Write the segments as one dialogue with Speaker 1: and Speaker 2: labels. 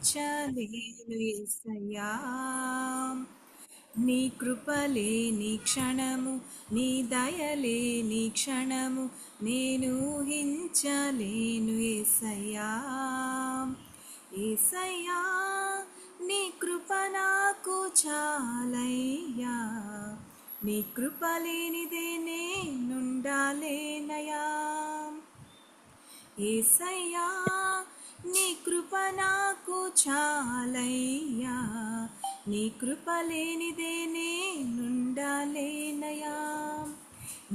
Speaker 1: ఊహించలేను యేసయ్యా. నీ కృపలేని క్షణము, నీ దయలేని క్షణము నేను ఊహించలేను యేసయ్యా. యేసయ్యా నీ కృప నాకు చాలయ్యా, నీ కృప లేనిదే నేనుండాలేనయా. యేసయ్యా నీ కృప నాకు చాలయ్యా, నీ కృప లేనిదే నేనుండాలేనయా.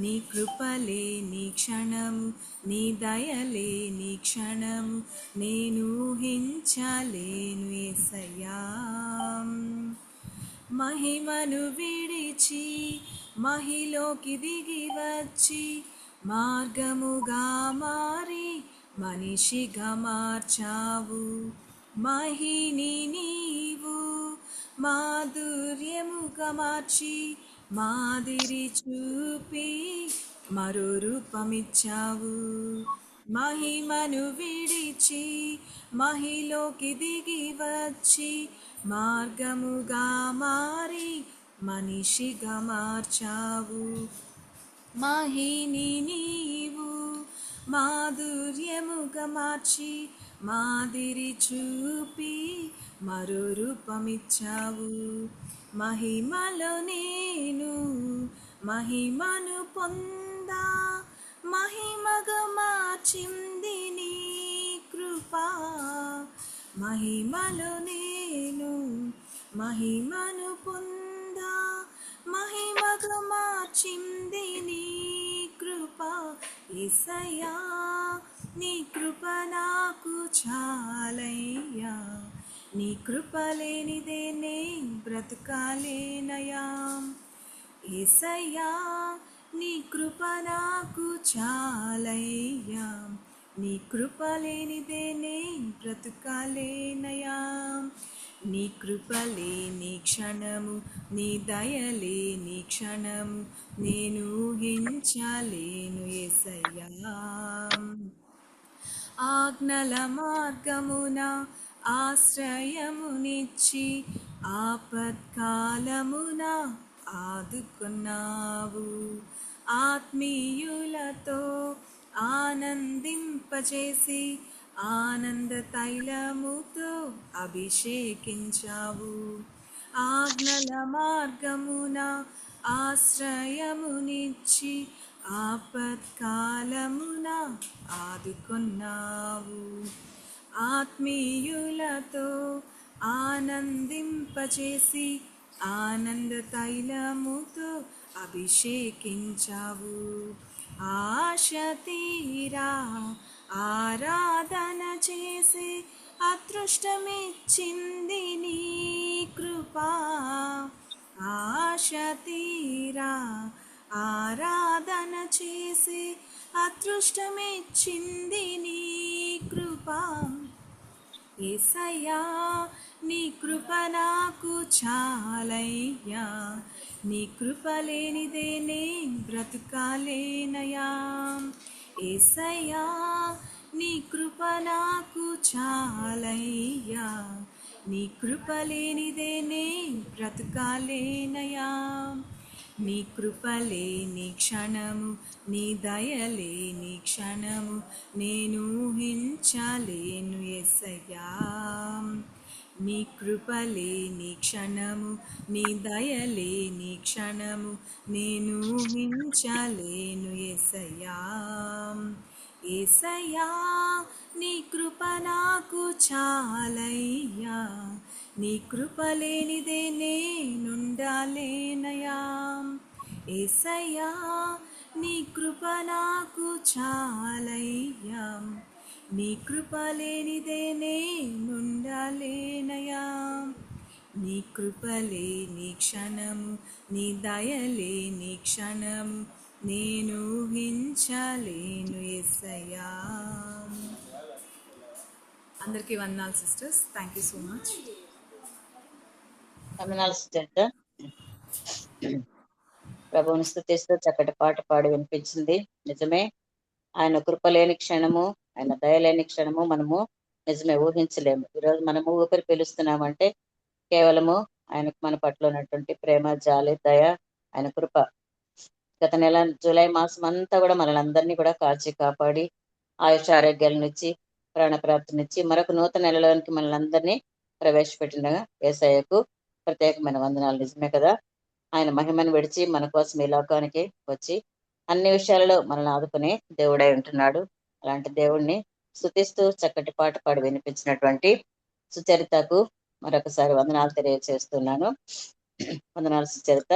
Speaker 1: నీ కృప లేని క్షణము, నీ దయలేని క్షణము నేను ఊహించలేను యేసయ్యా. మహిమను విడిచి మహిలోకి దిగి వచ్చి మార్గముగా మారి మనిషిగా మార్చావు. మహిని నీవు మాధుర్యముగా మార్చి మాదిరి చూపి మరో రూపమిచ్చావు. మహిమను విడిచి మహిలోకి దిగి వచ్చి మార్గముగా మారి మనిషిగా మార్చావు. మహిని నీవు మాధుర్యముగా మార్చి మాదిరి చూపి మరో రూపమిచ్చావు. మహిమలో నేను మహిమను పొందా, మహిమగా మార్చింది నీ కృపా. మహిమలో నేను మహిమను పొందా, మహిమగా మార్చింది నీ కృప. యేసయ్యా నీ కృప నాకు చాలయ్యా, నీ కృప లేనిదే నే బ్రతకాలేనయా. యేసయ్యా నీ కృప నాకు చాలయ్యా, నీ కృప లేనిదే నే బ్రతకాలేనయా. నీ కృప లేని క్షణము, నీ దయలేని క్షణము నేను ఊహించలేను యేసయ్యా. ఆజ్ఞల మార్గమున ఆశ్రయమునిచ్చి ఆపత్కాలమున ఆదుకున్నావు. ఆత్మీయులతో ఆనందింపచేసి ఆనంద తైలముతో అభిషేకించావు. ఆజ్ఞల మార్గమున ఆశ్రయమునిచ్చి ఆపత్కాలమున ఆదుకున్నావు. ఆత్మీయులతో ఆనందింపచేసి ఆనంద తైలముతో అభిషేకించావు. ఆశ తీరా ఆరాధన చేసి అదృష్టమిచ్చింది నీ కృపా. ఆశ తీరా ఆరాధన చేసి అదృష్టమిచ్చింది నీ కృపా. యేసయ్యా నీ కృప నాకు చాలయ్యా, నీ కృప లేనిదే నే బ్రతకాలేనయా. యేసయ్యా నీ కృప నాకు చాలయ్యా, నీ కృప లేనిదే నే బ్రతకాలేనయా. నీ కృప లేని క్షణము, నీ దయలేని క్షణము నేను ఊహించలేను యేసయ్యా. నీ కృప లేని క్షణము, నీ దయలేని క్షణము నేను ఊహించలేను యేసయ్యా. యేసయ్యా నీ కృప నాకు చాలయ్యా, నీ కృప లేనిదే నేనుండాలేనయా. యేసయ్యా నీ కృప నాకు చాలయ్యా, నీ కృప లేనిదే నేనుండాలేనయా. నీ కృప లేని క్షణము, నీ దయలేని క్షణము నేను ఊహించలేను యేసయ్యా. అందరికీ వందనాలు sisters. Thank you so much.
Speaker 2: వందనాలు సిస్టర్. ప్రభువుని స్తుతిస్తూ చక్కటి పాట పాడి వినిపించింది. నిజమే, ఆయన కృప లేని క్షణము, ఆయన దయలేని క్షణము మనము నిజమే, ఊహించలేము. ఈరోజు మనము ఊపిరి పీలుస్తున్నామంటే కేవలము ఆయనకు మన పట్ల ఉన్నటువంటి ప్రేమ, జాలి, దయ, ఆయన కృప. గత నెల జూలై మాసం అంతా కూడా మనల్ని అందరినీ కూడా కాచి కాపాడి ఆయుష ఆరోగ్యాలనిచ్చి ప్రాణప్రాప్తినిచ్చి మరొక నూతన నెలలోనికి మనల్ని అందరినీ ప్రవేశపెట్టిన యేసయ్యకు ప్రత్యేకమైన వందనాలు. నిజమే కదా, ఆయన మహిమను విడిచి మన కోసం ఈ లోకానికి వచ్చి అన్ని విషయాలలో మనల్ని ఆదుకునే దేవుడై ఉంటున్నాడు. అలాంటి దేవుణ్ణి స్తుతిస్తూ చక్కటి పాట పాడి వినిపించినటువంటి సుచరితకు మరొకసారి వందనాలు తెలియజేస్తున్నాను. వందనాలు సుచరిత.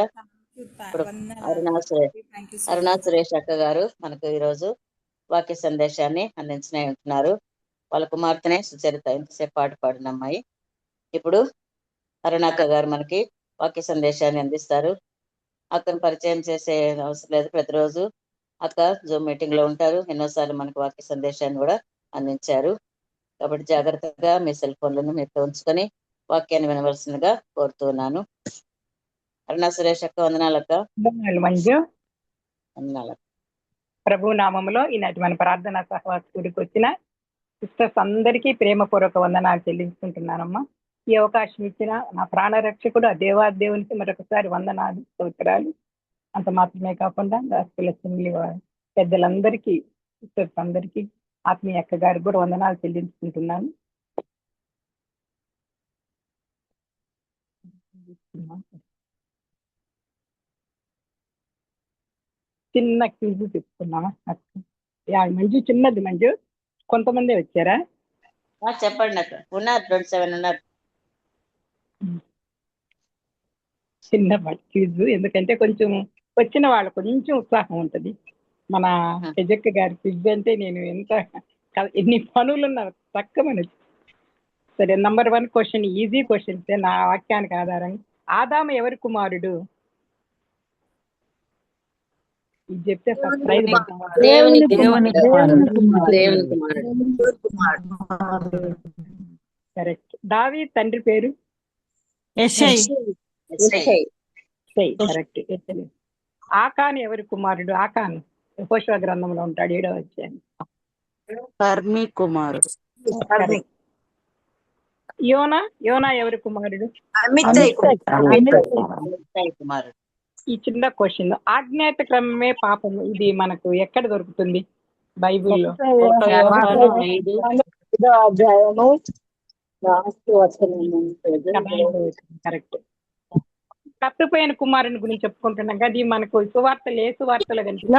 Speaker 2: ఇప్పుడు
Speaker 1: thank you so
Speaker 2: Aruna
Speaker 1: much.
Speaker 2: Suresh అక్క గారు మనకు ఈరోజు వాక్య సందేశాన్ని అందించనే ఉంటున్నారు. వాళ్ళ కుమార్తెనే సుచరిత ఇంతసేపు పాట పాడిన అమ్మాయి. ఇప్పుడు అరుణాక్క గారు మనకి వాక్య సందేశాన్ని అందిస్తారు. అక్కను పరిచయం చేసే అవసరం లేదు, ప్రతిరోజు అక్క జూమ్ మీటింగ్ లో ఉంటారు. ఎన్నోసార్లు మనకు వాక్య సందేశాన్ని కూడా అందించారు. కాబట్టి జాగ్రత్తగా మీ సెల్ ఫోన్లను మీతో ఉంచుకొని వాక్యాన్ని వినవలసిందిగా కోరుతున్నాను. అరుణా సురేష్ అక్క, వందనాలక్క.
Speaker 3: మంజు,
Speaker 2: వందనాలక్క.
Speaker 3: ప్రభు నామములో ఈనాటి మన ప్రార్థన సహవాసకుడికి వచ్చిన సిస్టర్స్ అందరికీ ప్రేమపూర్వక వందనాలు చెల్లించుకుంటున్నానమ్మా. ఈ అవకాశం ఇచ్చిన నా ప్రాణరక్షకుడు ఆ దేవాదేవునికి మరొకసారి వందనాలు, స్తోత్రాలు. అంత మాత్రమే కాకుండా గాస్పెల్ అసెంబ్లీ పెద్దలందరికీ, సిస్టర్స్ అందరికీ, ఆత్మీయ అక్క గారికి కూడా వందనాలు చెల్లించుకుంటున్నాను. చిన్న క్విజ్ చెప్తున్నామా మంజు? చిన్నది మంజు, కొంతమంది వచ్చారా?
Speaker 2: చెప్పండి అక్క. ఉన్నారు 27 ఉన్నారు.
Speaker 3: చిన్న క్విజ్, ఎందుకంటే కొంచెం వచ్చిన వాళ్ళు కొంచెం ఉత్సాహం ఉంటుంది. మన తెజక్క గారి క్విజ్ అంటే నేను ఎన్ని పనులున్నా తక్కువని. సరే, నంబర్ 1 క్వశ్చన్, ఈజీ క్వశ్చన్స్ నా వాక్యానికి ఆధారంగా. ఆదాము ఎవరి కుమారుడు? ఇది చెప్తే సర్ప్రైజ్. కరెక్ట్. దావీదు తండ్రి పేరు? కరెక్ట్. ఆకాను ఎవరి కుమారుడు? ఆకాను యెహోషువ గ్రంథంలో ఉంటాడు, 7వ అధ్యాయం.
Speaker 4: కర్మీ కుమారుడు.
Speaker 3: యోనా ఎవరి కుమారుడు?
Speaker 2: కుమారుడు.
Speaker 3: ఈ చిన్న క్వశ్చన్, ఆజ్ఞాత క్రమమే పాపము, ఇది మనకు ఎక్కడ దొరుకుతుంది బైబిల్లో? కరెక్ట్. తప్పిపోయిన కుమారుని గురించి చెప్పుకుంటున్నాం కదా, ఇది మనకు సువార్తలు, ఏ సువార్తలు కనిపిస్తుంది?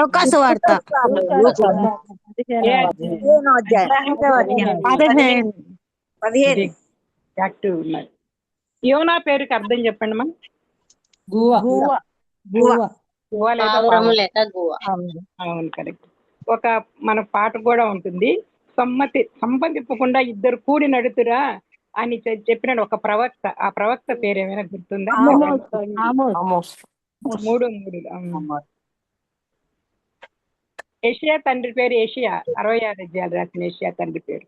Speaker 3: యాక్టివ్ ఉన్నారు. యోనా పేరుకి అర్థం చెప్పండి మా. అవును, కరెక్ట్. ఒక మన పాట కూడా ఉంటుంది, సంపదింపకుండా ఇద్దరు కూడి నడుతురా అని చెప్పినాడు ఒక ప్రవక్త. ఆ ప్రవక్త పేరు ఏమైనా గుర్తుందా? 3:3. ఏషియా తండ్రి పేరు? ఏషియా 66 అధ్యాయాలు రాసిన ఏషియా తండ్రి పేరు?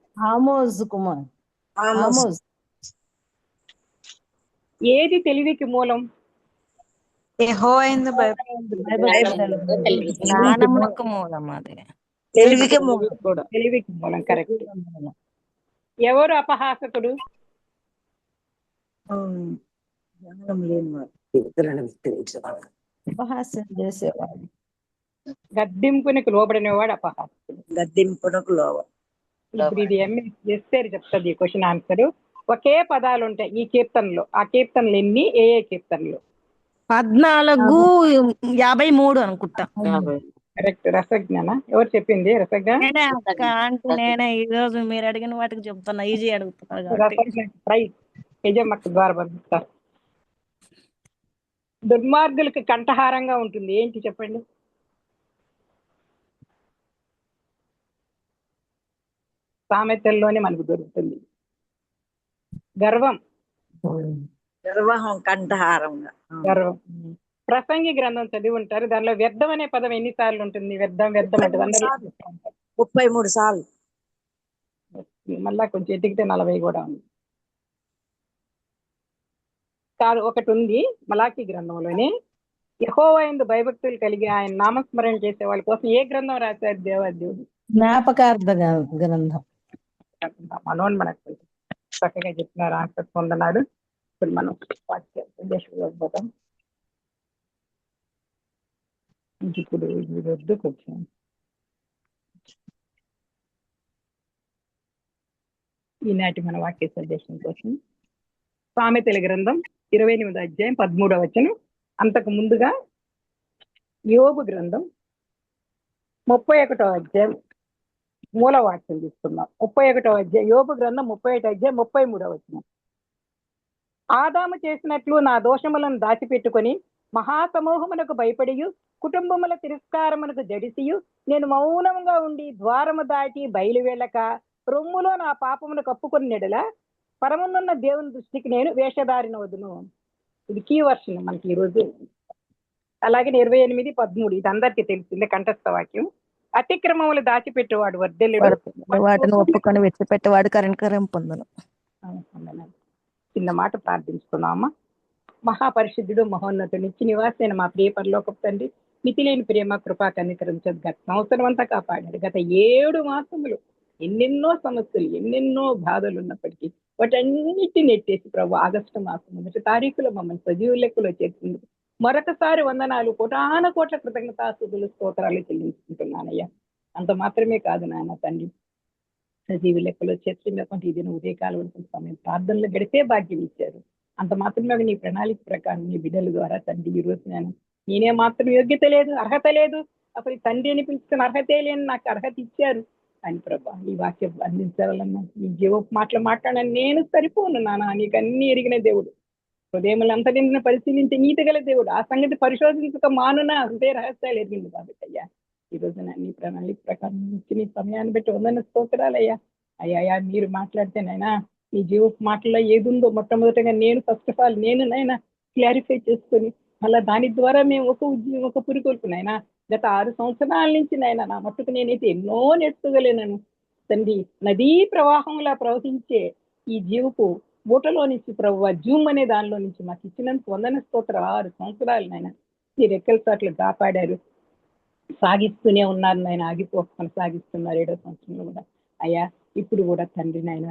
Speaker 3: ఏది తెలివికి మూలం? తెలివికి మూలం. కరెక్ట్. ఎవరు అపహాసకుడు? గద్దింపునికి లోబడినవాడు అపహాసకుడు. ఇప్పుడు ఇది ఎస్సేరు చెప్తుంది ఈ క్వశ్చన్ ఆన్సర్. ఒకే పదాలు ఉంటాయి ఈ కీర్తనలో. ఆ కీర్తనలు ఎన్ని? ఏ కీర్తనలు?
Speaker 4: 14:53 అనుకుంటా.
Speaker 3: కరెక్ట్. రసజ్ఞాన ఎవరు చెప్పింది? రసజ్ఞ
Speaker 4: నేనే ఈ రోజు మీరు అడిగిన వాటికి చెప్తున్నా, ఈజీ అడుగుతున్నారు.
Speaker 3: యజమ్మక్క ద్వారా పంపిస్తారు. దుర్మార్గులకు కంఠహారంగా ఉంటుంది, ఏంటి చెప్పండి? సామెతల్లోనే మనకు దొరుకుతుంది. గర్వం కంఠహారంగా. గర్వం. ప్రసంగి గ్రంథం చదివి ఉంటారు, దానిలో వ్యర్థం అనే పదం ఎన్నిసార్లు ఉంటుంది? వ్యర్థం అంటే
Speaker 5: 33 సార్లు.
Speaker 3: మళ్ళా కొంచెం ఎతికితే 40 కూడా ఉంది. కాదు, ఒకటి ఉంది మలాకీ గ్రంథంలోనే. యెహోవా యందు భయభక్తులు కలిగి ఆయన నామస్మరణ చేసే వాళ్ళ కోసం ఏ గ్రంథం రాశారు దేవాదేవుడు?
Speaker 5: జ్ఞాపకార్థ గ్రంథం.
Speaker 3: మనోని మనకు చక్కగా చెప్పినారు, ఆన్సర్ పొందనాడు. ఇప్పుడు మనం సందేశంలో పోతాం. ఇప్పుడు ఈ వద్దుకు వచ్చాం. ఈనాటి మన వాక్య సందేశం కోసం సామెతల గ్రంథం 28వ అధ్యాయం 13వ వచనం. అంతకు ముందుగా యోబు గ్రంథం 31వ అధ్యాయం మూలవాక్యం తీసుకుందాం. 31వ అధ్యాయం యోబు గ్రంథం 31వ అధ్యాయం 33వ వచనం. ఆదాము చేసినట్లు నా దోషములను దాచిపెట్టుకొని మహాసమూహమునకు భయపడియు కుటుంబముల తిరస్కారమునకు జడిసియు నేను మౌనముగా ఉండి ద్వారము దాటి బయలువెళ్ళక రొమ్ములో నా పాపమును కప్పుకొని నెడల పరమునున్న దేవుని దృష్టికి నేను వేషధారిన వదును. ఇది కీ వర్షన్ మనకి ఈరోజు. అలాగే 28:13 ఇది అందరికీ తెలిసిందే కంఠస్థ వాక్యం. అతిక్రమములు దాచిపెట్టేవాడు వర్ధెల్లుడు,
Speaker 4: వాటిని ఒప్పుకొని విడిచిపెట్టేవాడు కరం పొందను.
Speaker 3: చిన్న మాట ప్రార్థించుకున్నామా. మహాపరిశుద్ధుడు మహోన్నతుడు నిత్య నివాసైన మా ప్రియ పరలోకపు తండ్రి, మితిలేని ప్రేమ కృపా కనికరించదు. గత సంవత్సరం అంతా కాపాడాడు. గత 7 మాసములు ఎన్నెన్నో సమస్యలు, ఎన్నెన్నో బాధలు ఉన్నప్పటికీ వాటన్నిటిని నెట్టేసి ప్రభు ఆగస్టు మాసం 1వ తారీఖులో మమ్మల్ని సజీవ లెక్కలో చేర్చింది. మరొకసారి వందనాలు, కోటాన కోట్ల కృతజ్ఞతాస్తుతులు స్తోత్రాలు చెల్లించుకుంటున్నానయ్యా. అంత మాత్రమే కాదు నాయన తండ్రి, సజీవ లెక్కలో చేర్చినటువంటి ఇది ఉదయకాలం సమయం ప్రార్థనలు గడిపే భాగ్యం ఇచ్చారు. అంత మాత్రమే నీ ప్రణాళిక ప్రకారం నీ బిడ్డల ద్వారా తండ్రి ఈ రోజు నేనే మాత్రం యోగ్యత లేదు, అర్హత లేదు, అసలు తండ్రి అని పిలుచుకున్న అర్హతే లేని నాకు అర్హత ఇచ్చారు అని ప్రభా ఈ వాక్యం అందించాలన్నా ఈ జీవ మాట్లాడాలని నేను సరిపోను నాన్న. నీకు అన్ని ఎరిగిన దేవుడు, హృదయములంతా నిండిన పరిశీలించి నీతి గల దేవుడు, ఆ సంగతి పరిశోధించక మానునా అంతే రహస్యాలు ఎరిగింది కాబట్టి అయ్యా ఈ రోజు నీ ప్రణాళిక ప్రకారం నీ సమయాన్ని బట్టి వందన స్తోత్రాలయ్యా. అయ్యా మీరు మాట్లాడితేనైనా నీ జీవ మాటల్లో ఏది ఉందో మొట్టమొదటిగా నేను ఫస్ట్ ఆఫ్ ఆల్ నైనా క్లారిఫై చేసుకొని మళ్ళీ దాని ద్వారా మేము ఒక పురికొల్పునైనా గత 6 సంవత్సరాల నుంచి నైనా నా మట్టుకు నేనైతే ఎన్నో నేర్చుకోగలేనను తండ్రి. నదీ ప్రవాహంలా ప్రవహించే ఈ జీవపు ఊటలో నుంచి ప్రభు జూమ్ అనే దానిలో నుంచి మాకు ఇచ్చినందుకు వందన స్తోత్ర. 6 సంవత్సరాలు నాయన ఈ రెక్కల చాట్లు కాపాడారు, సాగిస్తూనే ఉన్నారు నాయన, ఆగిపోకుండా సాగిస్తున్నారు 7వ సంవత్సరంలో కూడా. అయ్యా ఇప్పుడు కూడా తండ్రి నాయన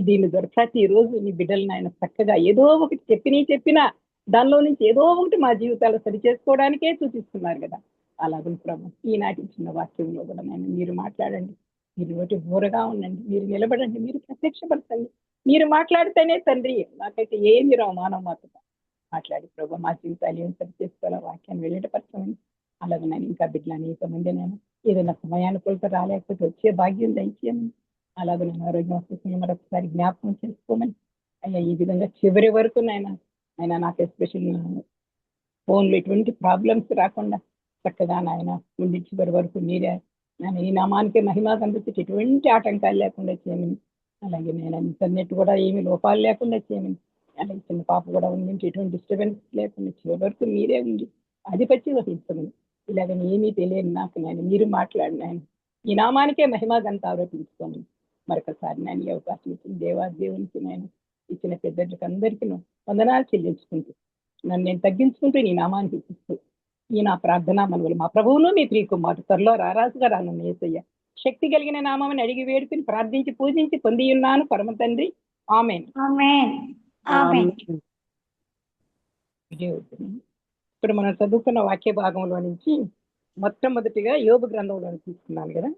Speaker 3: దీని ద్వారా ప్రతిరోజు నీ బిడ్డలు నాయన చక్కగా ఏదో ఒకటి చెప్పినా దానిలో నుంచి ఏదో ఒకటి మా జీవితాలు సరి చేసుకోవడానికే చూపిస్తున్నారు కదా. అలాగే ప్రభు ఈనాటి చిన్న వాక్యంలో కూడా నేను మీరు మాట్లాడండి, మీరు ఒకటి బోరగా ఉండండి, మీరు నిలబడండి, మీరు ప్రత్యక్షపరచండి. మీరు మాట్లాడితేనే తండ్రి నాకైతే ఏమి రావు మానవ మాత్రం మాట్లాడి ప్రభు మా జీవితాలు ఏం సరి చేసుకోవాలో వాక్యాన్ని వెళ్ళేటపరచమని. అలాగే నేను ఇంకా బిడ్డలని ఇంతమంది నేను ఏదైనా సమయానుకూలత రాలేకపోతే వచ్చే భాగ్యం దయచేయమని. అలాగే నేను ఆరోగ్యం వస్తుంది మరొకసారి జ్ఞాపకం చేసుకోమని. అయ్యా ఈ విధంగా చివరి వరకు ఆయన నాకు ఎస్పెషల్ ఫోన్లో ఎటువంటి ప్రాబ్లమ్స్ రాకుండా చక్కగా నాయన ముందు చివరి వరకు మీరే నేను ఈ నామానికే మహిమా కనిపించి ఎటువంటి ఆటంకాలు లేకుండా చేయమని. అలాగే నేను ఇంటర్నెట్ కూడా ఏమి లోపాలు లేకుండా చేయమని. అలాగే చిన్న పాప కూడా ఉంది, ఎటువంటి డిస్టర్బెన్స్ లేకుండా చివరి వరకు మీరే ఉండి ఆధిపత్యం వహించమని. ఇలాగ ఏమీ తెలియని నాకు నేను మీరు మాట్లాడినాను ఈ నామానికే మహిమా గంట ఆరోపించుకోమని. మరొకసారి నేను ఈ అవకాశం ఇచ్చిన దేవునికి నేను ఇచ్చిన పెద్దలకు అందరికీ వందనాలు చెల్లించుకుంటూ నన్ను నేను తగ్గించుకుంటూ నీ నామాన్ని చూపిస్తూ ఈ నా ప్రార్థన మనవులు మా ప్రభువును మీ ప్రియకుమారు త్వరలో రారాజుగా రానున్న యేసయ్య శక్తి కలిగిన నామని అడిగి వేడుకుని ప్రార్థించి పూజించి పొంది ఉన్నాను పరమ తండ్రి, ఆమేన్. ఇప్పుడు మనం చదువుకున్న వాక్య భాగంలో నుంచి మొట్టమొదటిగా యోబు గ్రంథంలో తీసుకున్నాను కదా.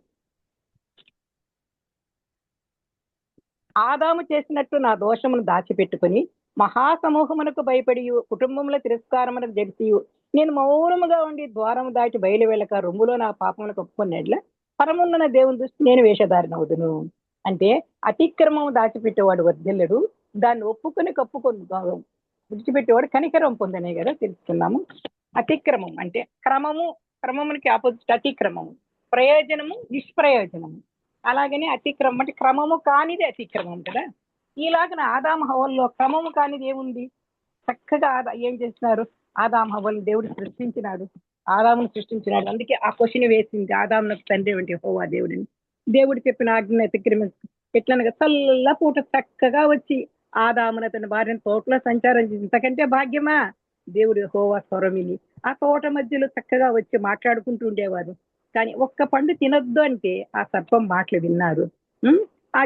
Speaker 3: ఆదాము చేసినట్టు నా దోషమును దాచిపెట్టుకుని మహాసమూహమునకు భయపడి కుటుంబంలో తిరస్కారమునకు జడిసియు నేను మౌనముగా ఉండి ద్వారము దాటి బయలు వెళ్ళక రొమ్ములో నా పాపములకు ఒప్పుకున్నట్ల పరమున్న దేవుని దృష్టి నేను వేషధారినవుదును. అంటే అతిక్రమము దాచిపెట్టేవాడు వర్ధిల్లడు, దాన్ని ఒప్పుకొని కప్పుకొని విడిచిపెట్టేవాడు కనికరం పొందనే కదా తెలుసుకున్నాము. అతిక్రమం అంటే క్రమమునికి ఆపోజిట్ అతిక్రమము, ప్రయోజనము నిష్ప్రయోజనము. అలాగనే అతిక్రమం అంటే క్రమము కానిది అతిక్రమం కదా. ఇలాగన ఆదాము హవ్వల్లో క్రమము కానిది ఏముంది? చక్కగా ఏం చేస్తున్నారు, ఆదాము హవ్వలను దేవుడు ఆదామును సృష్టించినాడు. అందుకే ఆ క్వశ్చన్ వేసింది, ఆదామునకు తండ్రి వంటి యెహోవా దేవుడిని. దేవుడు చెప్పిన ఆజ్ఞ అతిక్రమ ఎట్లనగా చల్ల పూట చక్కగా వచ్చి ఆదామున తన భార్యను తోటలో సంచారం చేసి ఇంతకంటే భాగ్యమా? దేవుడు యెహోవా స్వరమిని ఆ తోట మధ్యలో చక్కగా వచ్చి మాట్లాడుకుంటూ ఉండేవారు. కానీ ఒక్క పండు తినొద్దు అంటే ఆ సర్పం మాటలు విన్నారు.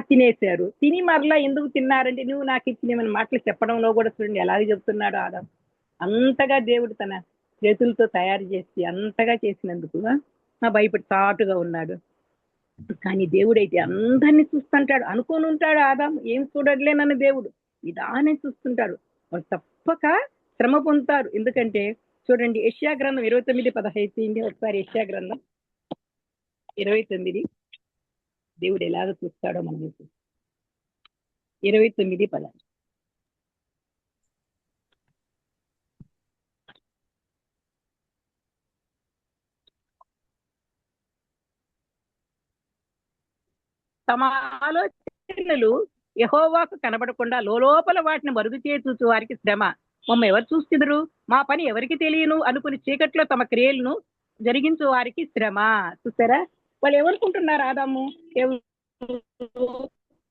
Speaker 3: తినేశారు. తిని మరలా ఎందుకు తిన్నారంటే నువ్వు నాకు ఇచ్చినవని మాటలు చెప్పడంలో కూడా చూడండి ఎలాగ చెప్తున్నాడు ఆదాం. అంతగా దేవుడు తన చేతులతో తయారు చేసి అంతగా చేసినందుకు భయపడి చాటుగా ఉన్నాడు. కానీ దేవుడైతే అందరినీ చూస్తుంటాడు. అనుకోని ఉంటాడు ఆదాం ఏం చూడట్లే నన్ను దేవుడు ఇదానే చూస్తుంటాడు. వాళ్ళు తప్పక శ్రమ పొందుతారు. ఎందుకంటే చూడండి యెషయా గ్రంథం 29:15 ఒకసారి యెషయా గ్రంథం 29 దేవుడు ఎలాగ చూస్తాడో మనం 29:15 తమ ఆలోచనలు యెహోవాకు కనబడకుండా లోపల వాటిని మరుగు చేతూచు వారికి శ్రమ. మమ్మ ఎవరు చూస్తున్నారు, మా పని ఎవరికి తెలియను అనుకుని చీకట్లో తమ క్రియలను జరిగించు వారికి శ్రమ. చూసారా వాళ్ళు ఎవరుకుంటున్నారు ఆదాము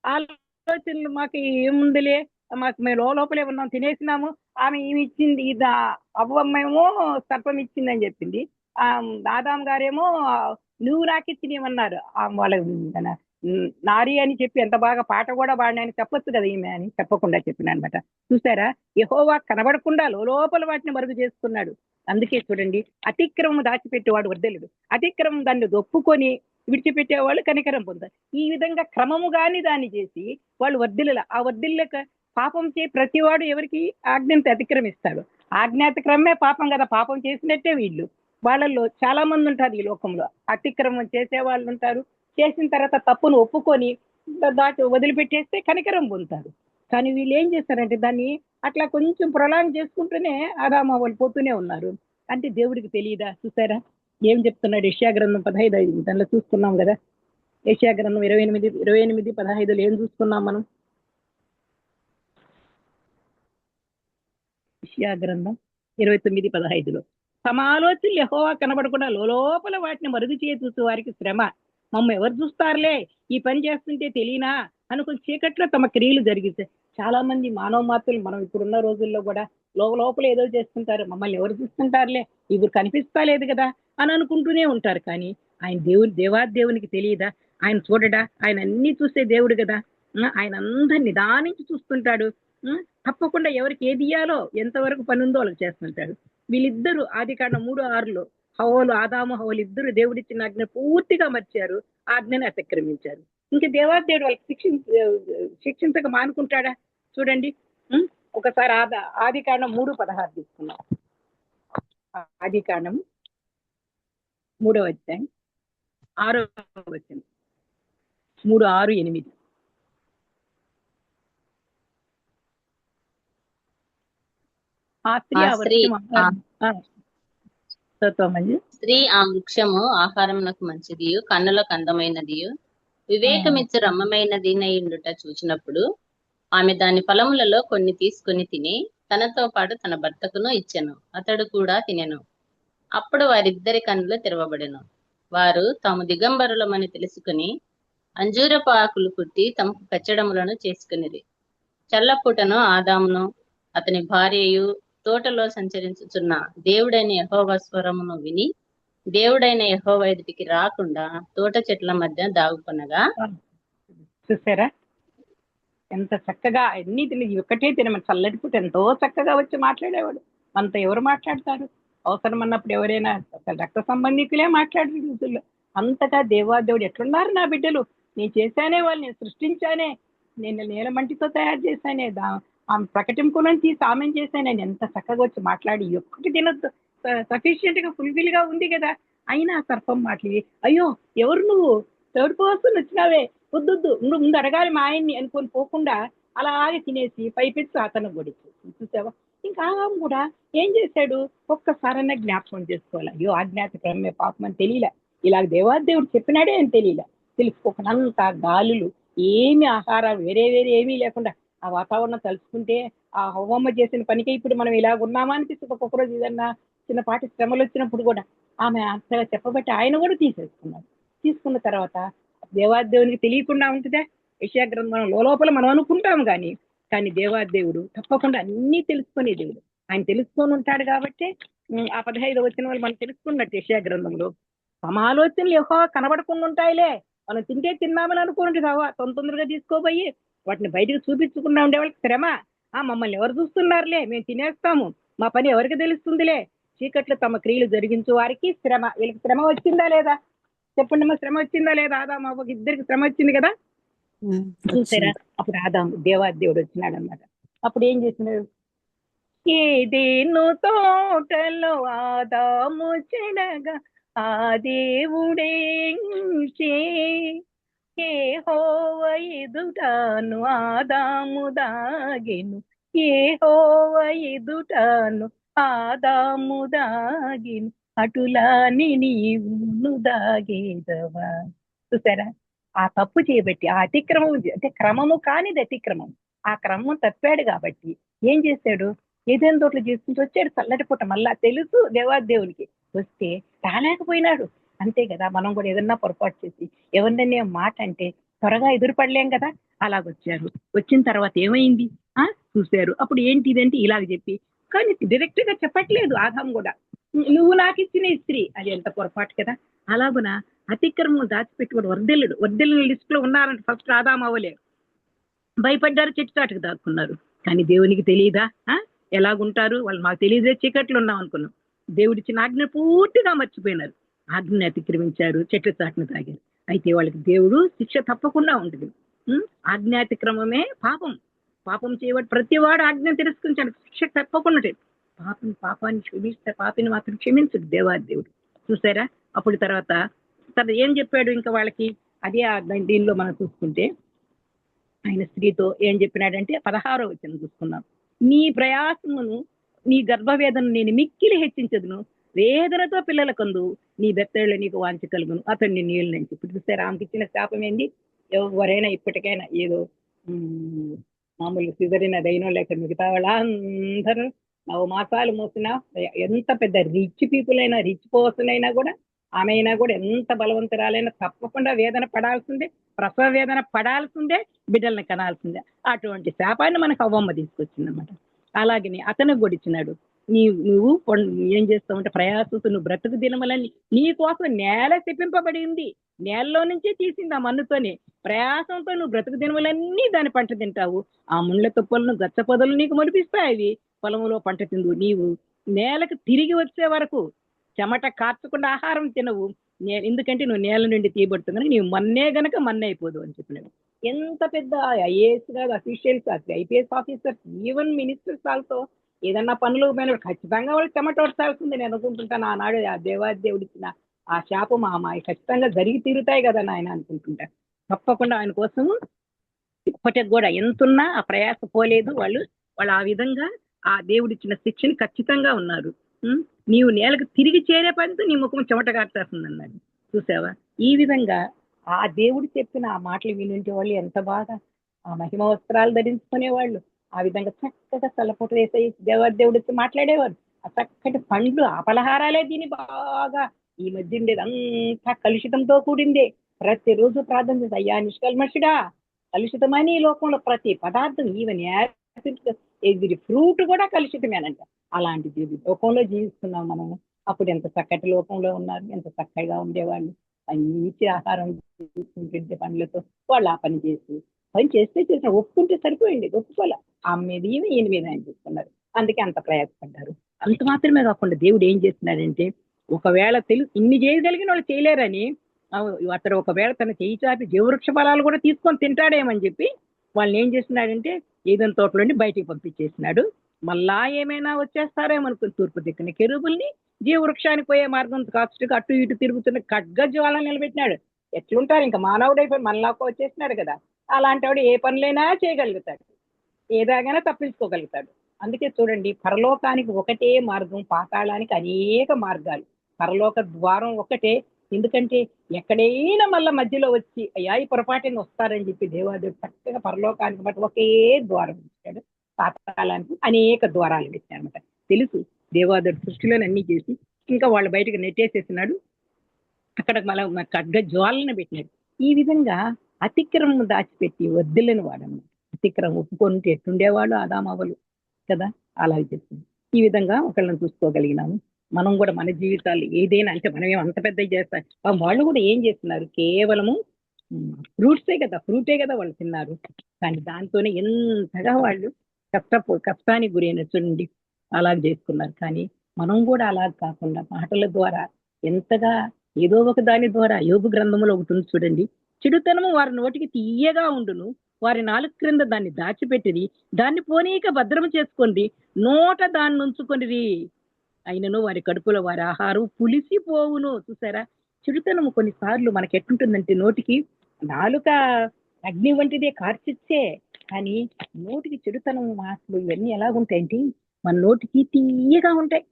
Speaker 3: ఆలోచనలు మాకు ఏముందిలే, మాకు మేము లోపలే ఉన్నాం, తినేసినాము, ఆమె ఏమి ఇచ్చింది, ఇది అవ్వమ్మేమో సర్పం ఇచ్చిందని చెప్పింది, ఆదాం గారేమో నువ్వు నాకు తినేమన్నారు. వాళ్ళ నారి అని చెప్పి ఎంత బాగా పాట కూడా పాడినాయని చెప్పొచ్చు కదా ఈమె అని చెప్పకుండా చెప్పిన అనమాట. చూసారా యెహోవా కనబడకుండా లోపల వాటిని మరుగు చేసుకున్నాడు. అందుకే చూడండి అతిక్రమం దాచిపెట్టేవాడు వర్ధలుడు, అతిక్రమం దాన్ని ఒప్పుకొని విడిచిపెట్టేవాళ్ళు కనికరం పొందారు. ఈ విధంగా క్రమముగాని దాన్ని చేసి వాళ్ళు వర్ధిల్ల ఆ వర్ధిల్లక పాపం చే ప్రతివాడు ఎవరికి ఆజ్ఞంత అతిక్రమిస్తాడు. ఆజ్ఞాతిక్రమే పాపం కదా, పాపం చేసినట్టే వీళ్ళు. వాళ్ళల్లో చాలా మంది ఉంటారు ఈ లోకంలో, అతిక్రమం చేసే వాళ్ళు ఉంటారు, చేసిన తర్వాత తప్పును ఒప్పుకొని దాటి వదిలిపెట్టేస్తే కనికరం పొందుతారు. కానీ వీళ్ళు ఏం చేస్తారంటే దాన్ని అట్లా కొంచెం ప్రొలాంగ్ చేసుకుంటూనే ఆదాము వాళ్ళు పోతూనే ఉన్నారు. అంటే దేవుడికి తెలియదా? చూసారా ఏం చెప్తున్నాడు యెషయా గ్రంథం 15 దానిలో చూసుకున్నాం కదా. యెషయా గ్రంథం 28:15 ఏం చూసుకున్నాం మనం? యెషయా గ్రంథం 29:15 తమ ఆలోచనలు యెహోవా కనబడకుండా లోపల వాటిని మరుగు చేతూచు వారికి శ్రమ. మమ్మ ఎవరు చూస్తారులే, ఈ పని చేస్తుంటే తెలియనా అనుకుని చీకట్లో తమ క్రియలు జరిగితే. చాలా మంది మానవ మాత్రులు మనం ఇప్పుడున్న రోజుల్లో కూడా లోపల ఏదో చేస్తుంటారు, మమ్మల్ని ఎవరు చూస్తుంటారులే, ఇప్పుడు కనిపిస్తా లేదు కదా అని అనుకుంటూనే ఉంటారు. కానీ ఆయన దేవాదేవునికి తెలియదా? ఆయన చూడడా? ఆయన అన్ని చూసే దేవుడు కదా. ఆయన అందరిని నిదానించి చూస్తుంటాడు. తప్పకుండా ఎవరికి ఏది ఇయ్యాలో ఎంతవరకు పని ఉందో వాళ్ళకి చేస్తుంటాడు. వీళ్ళిద్దరూ ఆదికాండం 3:6 ఆదాము హవ్వలు ఇద్దరు దేవుడిచ్చిన ఆజ్ఞ పూర్తిగా మర్చారు, ఆజ్ఞని అతిక్రమించారు. ఇంకా దేవాదేవుడు వాళ్ళకి శిక్షించక మానుకుంటాడా? చూడండి ఒకసారి ఆదికాండం 3:16 తీసుకున్నాం. ఆదికాండం 3వ అధ్యాయం 6వ వచనం 3, 6, 8
Speaker 1: స్త్రీ ఆ వృక్షము ఆహారమునకు మంచిది, కన్నులకు అందమైనది, వివేకమిచ్చు రమ్మమైనది నయుండుట చూచినప్పుడు ఆమె దాని ఫలములలో కొన్ని తీసుకుని తిని తనతో పాటు తన భర్తకును ఇచ్చెను, అతడు కూడా తినెను. అప్పుడు వారిద్దరి కన్నులు తెరవబడెను. వారు తాము దిగంబరులమని తెలుసుకుని అంజూరపు ఆకులు కుట్టి తమకు కచ్చడములను చేసుకునిది. చల్లపూటను ఆదామును అతని భార్యయు తోటలో సంచరించుచున్న దేవుడైన యెహోవా స్వరమును విని దేవుడైన యెహోవా ఎదుటికి రాకుండా తోట చెట్ల మధ్య దాగుకొనగా.
Speaker 3: చూసారా ఎంత చక్కగా అన్ని తిని ఒక్కటే తినమని చల్లటి పూట ఎంతో చక్కగా వచ్చి మాట్లాడేవాడు. మనతో ఎవరు మాట్లాడతారు? అవసరం అన్నప్పుడు ఎవరైనా అసలు రక్త సంబంధికులే మాట్లాడే రోజుల్లో. అంతటా దేవాదేవుడు ఎట్లున్నారు నా బిడ్డలు, నేను చేశానే, వాళ్ళు నేను సృష్టించానే, నేను నీలమంటితో తయారు చేశానే, ఆమె ప్రకటింపులను తీసి ఆమెను చేశానే, ఎంత చక్కగా వచ్చి మాట్లాడి ఒక్కటి తినొద్దు, సఫిషియెంట్ గా ఫుల్ఫిల్ గా ఉంది కదా. అయినా సర్పం మాటలు, అయ్యో ఎవరు నువ్వు థర్డ్ పర్సన్ వచ్చినావే, వద్దొద్దు ముందు అడగాలి మా ఆయన్ని అనుకొని పోకుండా అలాగే తినేసి పైపెట్టి అతను గొడిచి. చూసావా ఇంకా కూడా ఏం చేశాడు? ఒక్కసారన్నా జ్ఞాపకం చేసుకోవాలి. అయ్యో ఆజ్ఞాతక్రమే పాపం అని తెలియలే, ఇలా దేవాదేవుడు చెప్పినాడే అని తెలియలే. తెలుసుకోకుండా గాలులు ఏమి ఆహారాలు వేరే ఏమీ లేకుండా ఆ వాతావరణం తలుచుకుంటే ఆ హవ్వమ్మ చేసిన పనికి ఇప్పుడు మనం ఇలా ఉన్నామా అనిపిస్తుంది. ఒక్కొక్కరోజు ఏదన్నా చిన్నపాటి శ్రమలు వచ్చినప్పుడు కూడా ఆమె అంతగా చెప్పబట్టి ఆయన కూడా తీసేసుకున్నాడు. తీసుకున్న తర్వాత దేవాదేవునికి తెలియకుండా ఉంటుందా? యెషయా గ్రంథం లోపల మనం అనుకుంటాం కానీ దేవాదేవుడు తప్పకుండా అన్ని తెలుసుకునే దేవుడు. ఆయన తెలుసుకొని ఉంటాడు కాబట్టి ఆ 15వ వచనం మనం తెలుసుకున్నట్టు యెషయా గ్రంథంలో తమ ఆలోచనలు యెహోవా కనబడకుండా ఉంటాయిలే, మనం తింటే తిన్నామని అనుకోండి కావా తొందరగా తీసుకోపోయి వాటిని బయటకు చూపించకుండా ఉండే వాళ్ళకి శ్రమ. మమ్మల్ని ఎవరు చూస్తున్నారులే, మేము తినేస్తాము, మా పని ఎవరికి తెలుస్తుందిలే. చీకట్లో తమ క్రియలు జరిగించు వారికి శ్రమ. వీళ్ళకి శ్రమ వచ్చిందా లేదా చెప్పండి, మా శ్రమ వచ్చిందా లేదా? ఆదాము అవ్వకి ఇద్దరికి శ్రమ వచ్చింది కదా, చూసారా? అప్పుడు ఆదాము దేవాదేవుడు వచ్చినాడు అన్నమాట. అప్పుడు ఏం చేసినాడు? ఏదేను తోటలో ఆదాము చెడగా ఆ దేవుడేంచే యెహోవ ఎదుటాను ఆదాము దాగెను, యెహోవ ఎదుటాను ఆదాము దాగెను, అటులాని నీవును దాగేదవా. చూసారా? ఆ తప్పు చేయబట్టి, ఆ అతిక్రమం అంటే క్రమము కానిది అతిక్రమం, ఆ క్రమం తప్పాడు కాబట్టి ఏం చేశాడు? ఏదైనా తోటలు చేసుకుంటూ వచ్చాడు చల్లటి పూట. మళ్ళా తెలుసు దేవాదేవునికి, వస్తే రాలేకపోయినాడు. అంతే కదా, మనం కూడా ఏదన్నా పొరపాటు చేసి ఎవరినైనా మాట అంటే త్వరగా ఎదురుపడలేం కదా. అలాగొచ్చారు. వచ్చిన తర్వాత ఏమైంది చూశారు. అప్పుడు ఏంటి ఇదంటే ఇలాగ చెప్పి, కానీ డైరెక్ట్ గా చెప్పట్లేదు ఆదాము కూడా, నువ్వు నాకు ఇచ్చిన స్త్రీ. అది ఎంత పొరపాటు కదా. అలాగున అతిక్రమం దాచిపెట్టుకోడు. వర్దెల్లుడు లిస్ట్ లో ఉన్నారంటే ఫస్ట్ ఆదాము అవ్వలే. భయపడ్డారు, చెట్టు చాటుకు దాక్కున్నారు. కానీ దేవునికి తెలియదా ఎలాగుంటారు వాళ్ళు? మాకు తెలియదే, చీకట్లు ఉన్నాం అనుకున్నాం. దేవుడిచ్చిన ఆజ్ఞ పూర్తిగా మర్చిపోయినారు, ఆజ్ఞని అతిక్రమించారు, చెట్టు చాటును తాగారు. అయితే వాళ్ళకి దేవుడు శిక్ష తప్పకుండా ఉంటుంది. ఆజ్ఞాతిక్రమమే పాపం. పాపం చేయవాడు ప్రతివాడు ఆజ్ఞ తిరస్కరించాడు, శిక్ష తప్పకుండా. పాపాన్ని క్షమిస్తే పాపిని మాత్రం క్షమించడు దేవాదేవుడు. చూసారా? అప్పుడు తర్వాత ఏం చెప్పాడు ఇంకా వాళ్ళకి? అదే దీనిలో మనం చూసుకుంటే ఆయన స్త్రీతో ఏం చెప్పినాడంటే 16వ వచనం చూసుకున్నాం. నీ ప్రయాసమును నీ గర్భవేదన నేను మిక్కిలి హెచ్చించదును, వేదనతో పిల్లల కందు నీ బెత్తళ్ళు నీకు వాంచి కలుగును, అతన్ని నీళ్ళు నుంచి. ఇప్పుడు చూస్తే రామకి ఇచ్చిన శాపం ఏంది? ఎవరైనా ఇప్పటికైనా ఏదో మామూలు సిజరిన దైనో లేక మిగతా వాళ్ళందరూ 9 మాసాలు మోసినా, ఎంత పెద్ద రిచ్ పీపుల్ అయినా, రిచ్ పర్సన్ అయినా కూడా, ఆమె అయినా కూడా, ఎంత బలవంతురాలైనా తప్పకుండా వేదన పడాల్సిందే, ప్రసవ వేదన పడాల్సిందే, బిడ్డల్ని కనాల్సిందే. అటువంటి శాపాన్ని మనకు అవ్వమ్మ తీసుకొచ్చిందన్నమాట. అలాగని అతను గొడిచినాడు. నువ్వు ఏం చేస్తావంటే ప్రయాసతో నువ్వు బ్రతుకు దినములని నీ కోసం నేల శపింపబడింది, నేలలో నుంచే తీసింది ఆ మన్నుతోనే. ప్రయాసంతో నువ్వు బ్రతుకు దినములన్నీ దాని పంట తింటావు. ఆ ముండ్ల తుప్పలను గచ్చ పొదలు నీకు మునిపిస్తాయి, పొలములో పంట తిందు. నీవు నేలకు తిరిగి వచ్చే వరకు చెమట కార్చకుండా ఆహారం తినవు, ఎందుకంటే నువ్వు నేల నుండి తీయబడుతుంది, నీవు మన్నే గనక మన్నే అయిపోదు అని చెప్పినాడు. ఎంత పెద్ద ఐఏఎస్ కాదు, officials, IPS officers, even ministers also ఏదన్నా పనులు పోయిన ఖచ్చితంగా వాళ్ళు చెమట వచ్చాల్సింది. నేను అనుకుంటుంటాను ఆనాడు ఆ దేవాదేవుడు ఇచ్చిన ఆ శాపం ఖచ్చితంగా జరిగి తీరుతాయి కదా నాయన అనుకుంటుంటా. తప్పకుండా ఆయన కోసము ఇప్పటికి కూడా ఎంతున్నా ఆ ప్రయాస పోలేదు. వాళ్ళు ఆ విధంగా ఆ దేవుడిచ్చిన శిక్షని ఖచ్చితంగా ఉన్నారు. నీవు నేలకు తిరిగి చేరే పనితో నీ ముఖం చెమట కాచేస్తుంది అన్నాడు. చూసావా? ఈ విధంగా ఆ దేవుడు చెప్పిన ఆ మాటలు వినుంటే వాళ్ళు ఎంత బాగా ఆ మహిమ వస్త్రాలు ధరించుకునేవాళ్ళు. ఆ విధంగా చక్కగా చల్లపూట వేసే దేవాదేవుడు వచ్చి మాట్లాడేవారు. ఆ చక్కటి పండ్లు, ఆ పలహారాలే దీని బాగా ఈ మధ్య ఉండేది అంతా కలుషితంతో కూడిందే. ప్రతిరోజు ప్రార్థన చేసి, అయ్యా నిష్కల్మషుడా, కలుషితమని ఈ లోకంలో ప్రతి పదార్థం, ఈవెన్ ఎవ్రీ ఫ్రూట్ కూడా కలుషితమేనంట. అలాంటి లోకంలో జీవిస్తున్నాం మనము. అప్పుడు ఎంత చక్కటి లోకంలో ఉన్నారు, ఎంత చక్కగా ఉండేవాళ్ళు. మంచి ఆహారం తీసుకుంటుంటే పండ్లతో వాళ్ళు ఆ పని చేస్తే చేసిన ఒప్పుకుంటే సరిపోయింది. ఒప్పుకోలే, ఆమె మీద ఈయన మీద ఆయన చూస్తున్నారు. అందుకే అంత ప్రయాసపడ్డారు. అంత మాత్రమే కాకుండా దేవుడు ఏం చేస్తున్నాడంటే, ఒకవేళ ఇన్ని చేయగలిగిన వాళ్ళు చేయలేరని అతడు ఒకవేళ తన చేయి చాపి జీవవృక్ష ఫలాలు కూడా తీసుకొని తింటాడేమని చెప్పి వాళ్ళని ఏం చేస్తున్నాడంటే ఏదైనా తోటలోండి బయటికి పంపించేసినాడు. మళ్ళా ఏమైనా వచ్చేస్తారేమనుకుని తూర్పు దిక్కున కెరూబుల్ని జీవవృక్షానికి పోయే మార్గం కాచుటకు అటు ఇటు తిరుగుతున్న ఖడ్గ జ్వాలను నిలబెట్టినాడు. ఎట్లుంటారు ఇంకా మానవుడైపోయి మనలాగా వచ్చేసినాడు కదా. అలాంటి వాడు ఏ పనులైనా చేయగలుగుతాడు, ఏదాగైనా తప్పించుకోగలుగుతాడు. అందుకే చూడండి, పరలోకానికి ఒకటే మార్గం, పాతాళానికి అనేక మార్గాలు. పరలోక ద్వారం ఒకటే. ఎందుకంటే ఎక్కడైనా మళ్ళా మధ్యలో వచ్చి అయ్యా ఈ పొరపాటుని వస్తారని చెప్పి దేవాదేవుడు చక్కగా పరలోకానికి బట్టి ఒకే ద్వారం ఇచ్చాడు, పాతాళానికి అనేక ద్వారాలు పెట్టారనమాట. తెలుసు దేవాదేవుడు సృష్టిలోని అన్ని చేసి ఇంకా వాళ్ళు బయటకు నెట్టేసేసినాడు, అక్కడ మళ్ళీ ఖడ్గ జ్వాలను పెట్టినాడు. ఈ విధంగా అతిక్రమం దాచిపెట్టి వద్దులని వాడన్నమాట. అతిక్రమం ఒప్పుకొని ఎట్టుండేవాడు ఆదామవ్వలు కదా, అలాగే చెప్తుంది. ఈ విధంగా ఒకళ్ళని చూసుకోగలిగినాము. మనం కూడా మన జీవితాలు ఏదైనా అంటే మనమేం అంత పెద్ద చేస్తాం, వాళ్ళు కూడా ఏం చేస్తున్నారు, కేవలము ఫ్రూటే కదా వాళ్ళు తిన్నారు. కానీ దాంతోనే ఎంతగా వాళ్ళు కష్టానికి గురైన చూడండి అలా చేసుకున్నారు. కానీ మనం కూడా అలా కాకుండా మాటల ద్వారా ఎంతగా ఏదో ఒక దాని ద్వారా యోగు గ్రంథములో ఒకటి ఉంది చూడండి, చెడుతనము వారి నోటికి తీయగా ఉండును, వారి నాలుగు క్రింద దాన్ని దాచిపెట్టిరి, దాన్ని పోనీక భద్రము చేసుకోండి, నోట దాన్ని ఉంచుకొనిరి, అయినను వారి కడుపులో వారి ఆహారం పులిసిపోవును. చూసారా, చెడుతనము కొన్నిసార్లు మనకి ఎట్టుంటుందంటే నోటికి నాలుక అగ్ని వంటిదే కార్చిచ్చే, కానీ నోటికి చెడుతనం మాటలు ఇవన్నీ ఎలాగుంటాయంటే మన నోటికి తీయగా ఉంటాయి.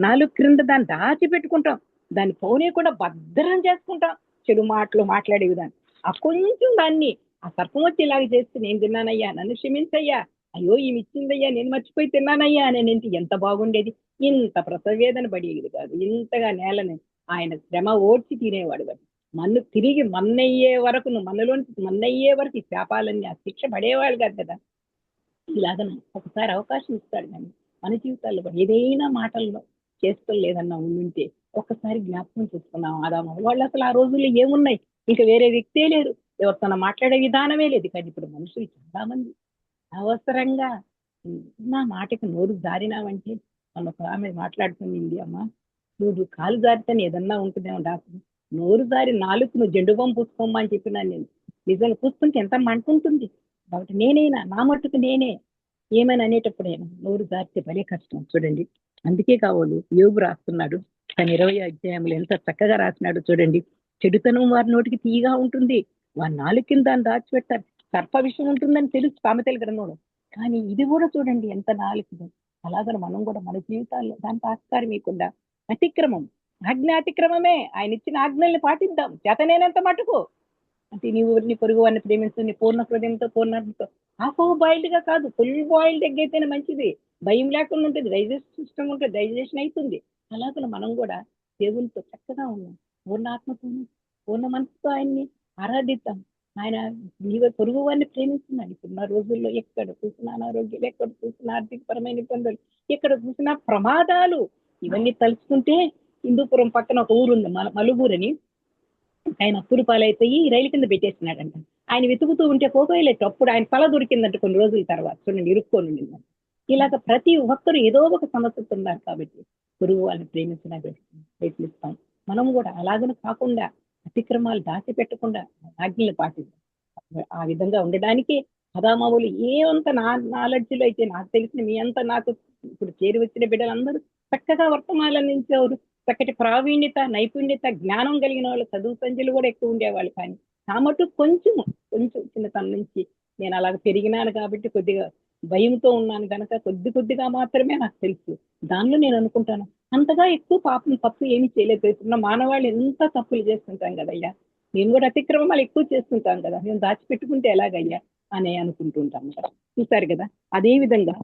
Speaker 3: నాలుగు క్రింద దాన్ని దాచిపెట్టుకుంటాం, దాన్ని పోనీ కూడా భద్రం చేసుకుంటాం. చెడు మాటలు మాట్లాడే విధానం ఆ కొంచెం దాన్ని ఆ సర్పం వచ్చి ఇలాగ చేస్తే నేను తిన్నానయ్యా, నన్ను క్షమించయ్యా, అయ్యో ఈమె ఇచ్చిందయ్యా, నేను మర్చిపోయి తిన్నానయ్యా అని ఎంత బాగుండేది. ఇంత ప్రసవేదన పడేది కాదు, ఇంతగా నేలని ఆయన శ్రమ ఓడ్చి తినేవాడు కాదు. మన్ను తిరిగి మన్నయ్యే వరకు, మనలోంచి మన్నయ్యే వరకు ఈ శాపాలన్నీ ఆ శిక్ష పడేవాళ్ళు కాదు కదా. ఇలాగ ఒకసారి అవకాశం ఇస్తాడు, కానీ మన జీవితాల్లో కూడా ఏదైనా మాటల్లో చేసుకోలేదన్నా ఉంటే ఒక్కసారి జ్ఞాపకం చేసుకున్నాం. ఆదాము వాళ్ళు అసలు ఆ రోజుల్లో ఏమున్నాయి, ఇంకా వేరే వ్యక్తే లేరు, ఎవరితో మాట్లాడే విధానమే లేదు. కానీ ఇప్పుడు మనుషులు చాలా మంది అవసరంగా నా మాటకి నోరు జారినావంటే, మన ఒక ఆమె మాట్లాడుతుంది, అమ్మ నువ్వు కాలు జారితేనే ఏదన్నా ఉంటుందేమో డాక్టర్, నోరు జారి నాలుగు నువ్వు జెండు బాంబు పూసుకోమ్మా అని చెప్పినాను నేను. నిజంగా పూసుకుంటే ఎంత మంటుంటుంది. కాబట్టి నేనైనా నా మట్టుకు నేనే ఏమని అనేటప్పుడైనా నోరు జారితే భలే కష్టం చూడండి. అందుకే కావాలి యోగు రాస్తున్నాడు, తన 20వ అధ్యాయంలో ఎంత చక్కగా రాసినాడు చూడండి. చెడుతనం వారి నోటికి తీయగా ఉంటుంది, వారి నాలుగు కింద దాన్ని దాచిపెడతారు. సర్ప విషయం ఉంటుందని తెలుసు సామెతల గ్రంథంలో, కానీ ఇది కూడా చూడండి ఎంత నాలుగు. అలాగే మనం కూడా మన జీవితాల్లో దానికి ఆస్కారం ఇవ్వకుండా అతిక్రమం, ఆజ్ఞ అతిక్రమమే. ఆయన ఇచ్చిన ఆజ్ఞల్ని పాటిద్దాం చేతనేనంత మటుకు. అంటే నీవు నీ పొరుగు వారిని ప్రేమిస్తూ నీ పూర్ణ హృదయంతో పూర్ణతో, హాఫ్ బాయిల్డ్ గా కాదు, ఫుల్ బాయిల్డ్ ఎగ్ అయితేనే మంచిది, భయం లేకుండా ఉంటుంది, డైజెస్ట్ సిస్టమ్ ఉంటుంది, డైజెషన్ అవుతుంది. అలాగే మనం కూడా దేవునితో చక్కగా ఉన్నాం, పూర్ణ ఆత్మతోని పూర్ణ మనసుతో ఆయన్ని ఆరాధిద్దాం. ఆయన నీవు పొరుగు వారిని ప్రేమిస్తున్నాడు. ఇప్పుడున్న రోజుల్లో ఎక్కడ చూసినా అనారోగ్యాలు, ఎక్కడ చూసినా ఆర్థికపరమైన ఇబ్బందులు, ఎక్కడ చూసినా ప్రమాదాలు, ఇవన్నీ తలుచుకుంటే హిందూపురం పక్కన ఒక ఊరు ఉంది మలుగూరని, ఆయన అప్పులు పాలైపోయి రైలు కింద పెట్టేసినాడంట. ఆయన వెతుకుతూ ఉంటే పోగోయలేదు, అప్పుడు ఆయన తల దొరికిందంట కొన్ని రోజుల తర్వాత, చూడండి ఇరుక్కొని ఉండిందంట. ఇలాగ ప్రతి ఒక్కరు ఏదో ఒక సమస్యతో ఉన్నారు. కాబట్టి గురువు వాళ్ళని ప్రేమించడానికి ప్రయత్నిస్తాం. మనం కూడా అలాగను కాకుండా అతిక్రమాలు దాచిపెట్టకుండా ఆజ్ఞలు పాటిద్దాం. ఆ విధంగా ఉండడానికి అదామావులు ఏమంత నాలెడ్జ్లో అయితే నాకు తెలిసిన మీ అంతా నాకు ఇప్పుడు చేరి వచ్చిన బిడ్డలందరూ చక్కగా వర్తమానాలు అందించేవారు, చక్కటి ప్రావీణ్యత, నైపుణ్యత, జ్ఞానం కలిగిన వాళ్ళు, చదువు సంఖ్యలు కూడా ఎక్కువ ఉండేవాళ్ళు. కానీ నా మటు కొంచెం చిన్నతనం నుంచి నేను అలాగ పెరిగినాను కాబట్టి కొద్దిగా భయంతో ఉన్నాను కనుక కొద్దిగా మాత్రమే నాకు తెలుసు. దానిలో నేను అనుకుంటాను అంతగా ఎక్కువ పాపం తప్పు ఏమి చేయలేదు. తెలుసుకున్న మానవాళ్ళు ఎంత తప్పులు చేస్తుంటాం కదయ్యా, నేను కూడా అతిక్రమాలు ఎక్కువ చేస్తుంటాం కదా, నేను దాచిపెట్టుకుంటే ఎలాగయ్యా అని అనుకుంటుంటాను కదా. చూసారు కదా. అదే విధంగా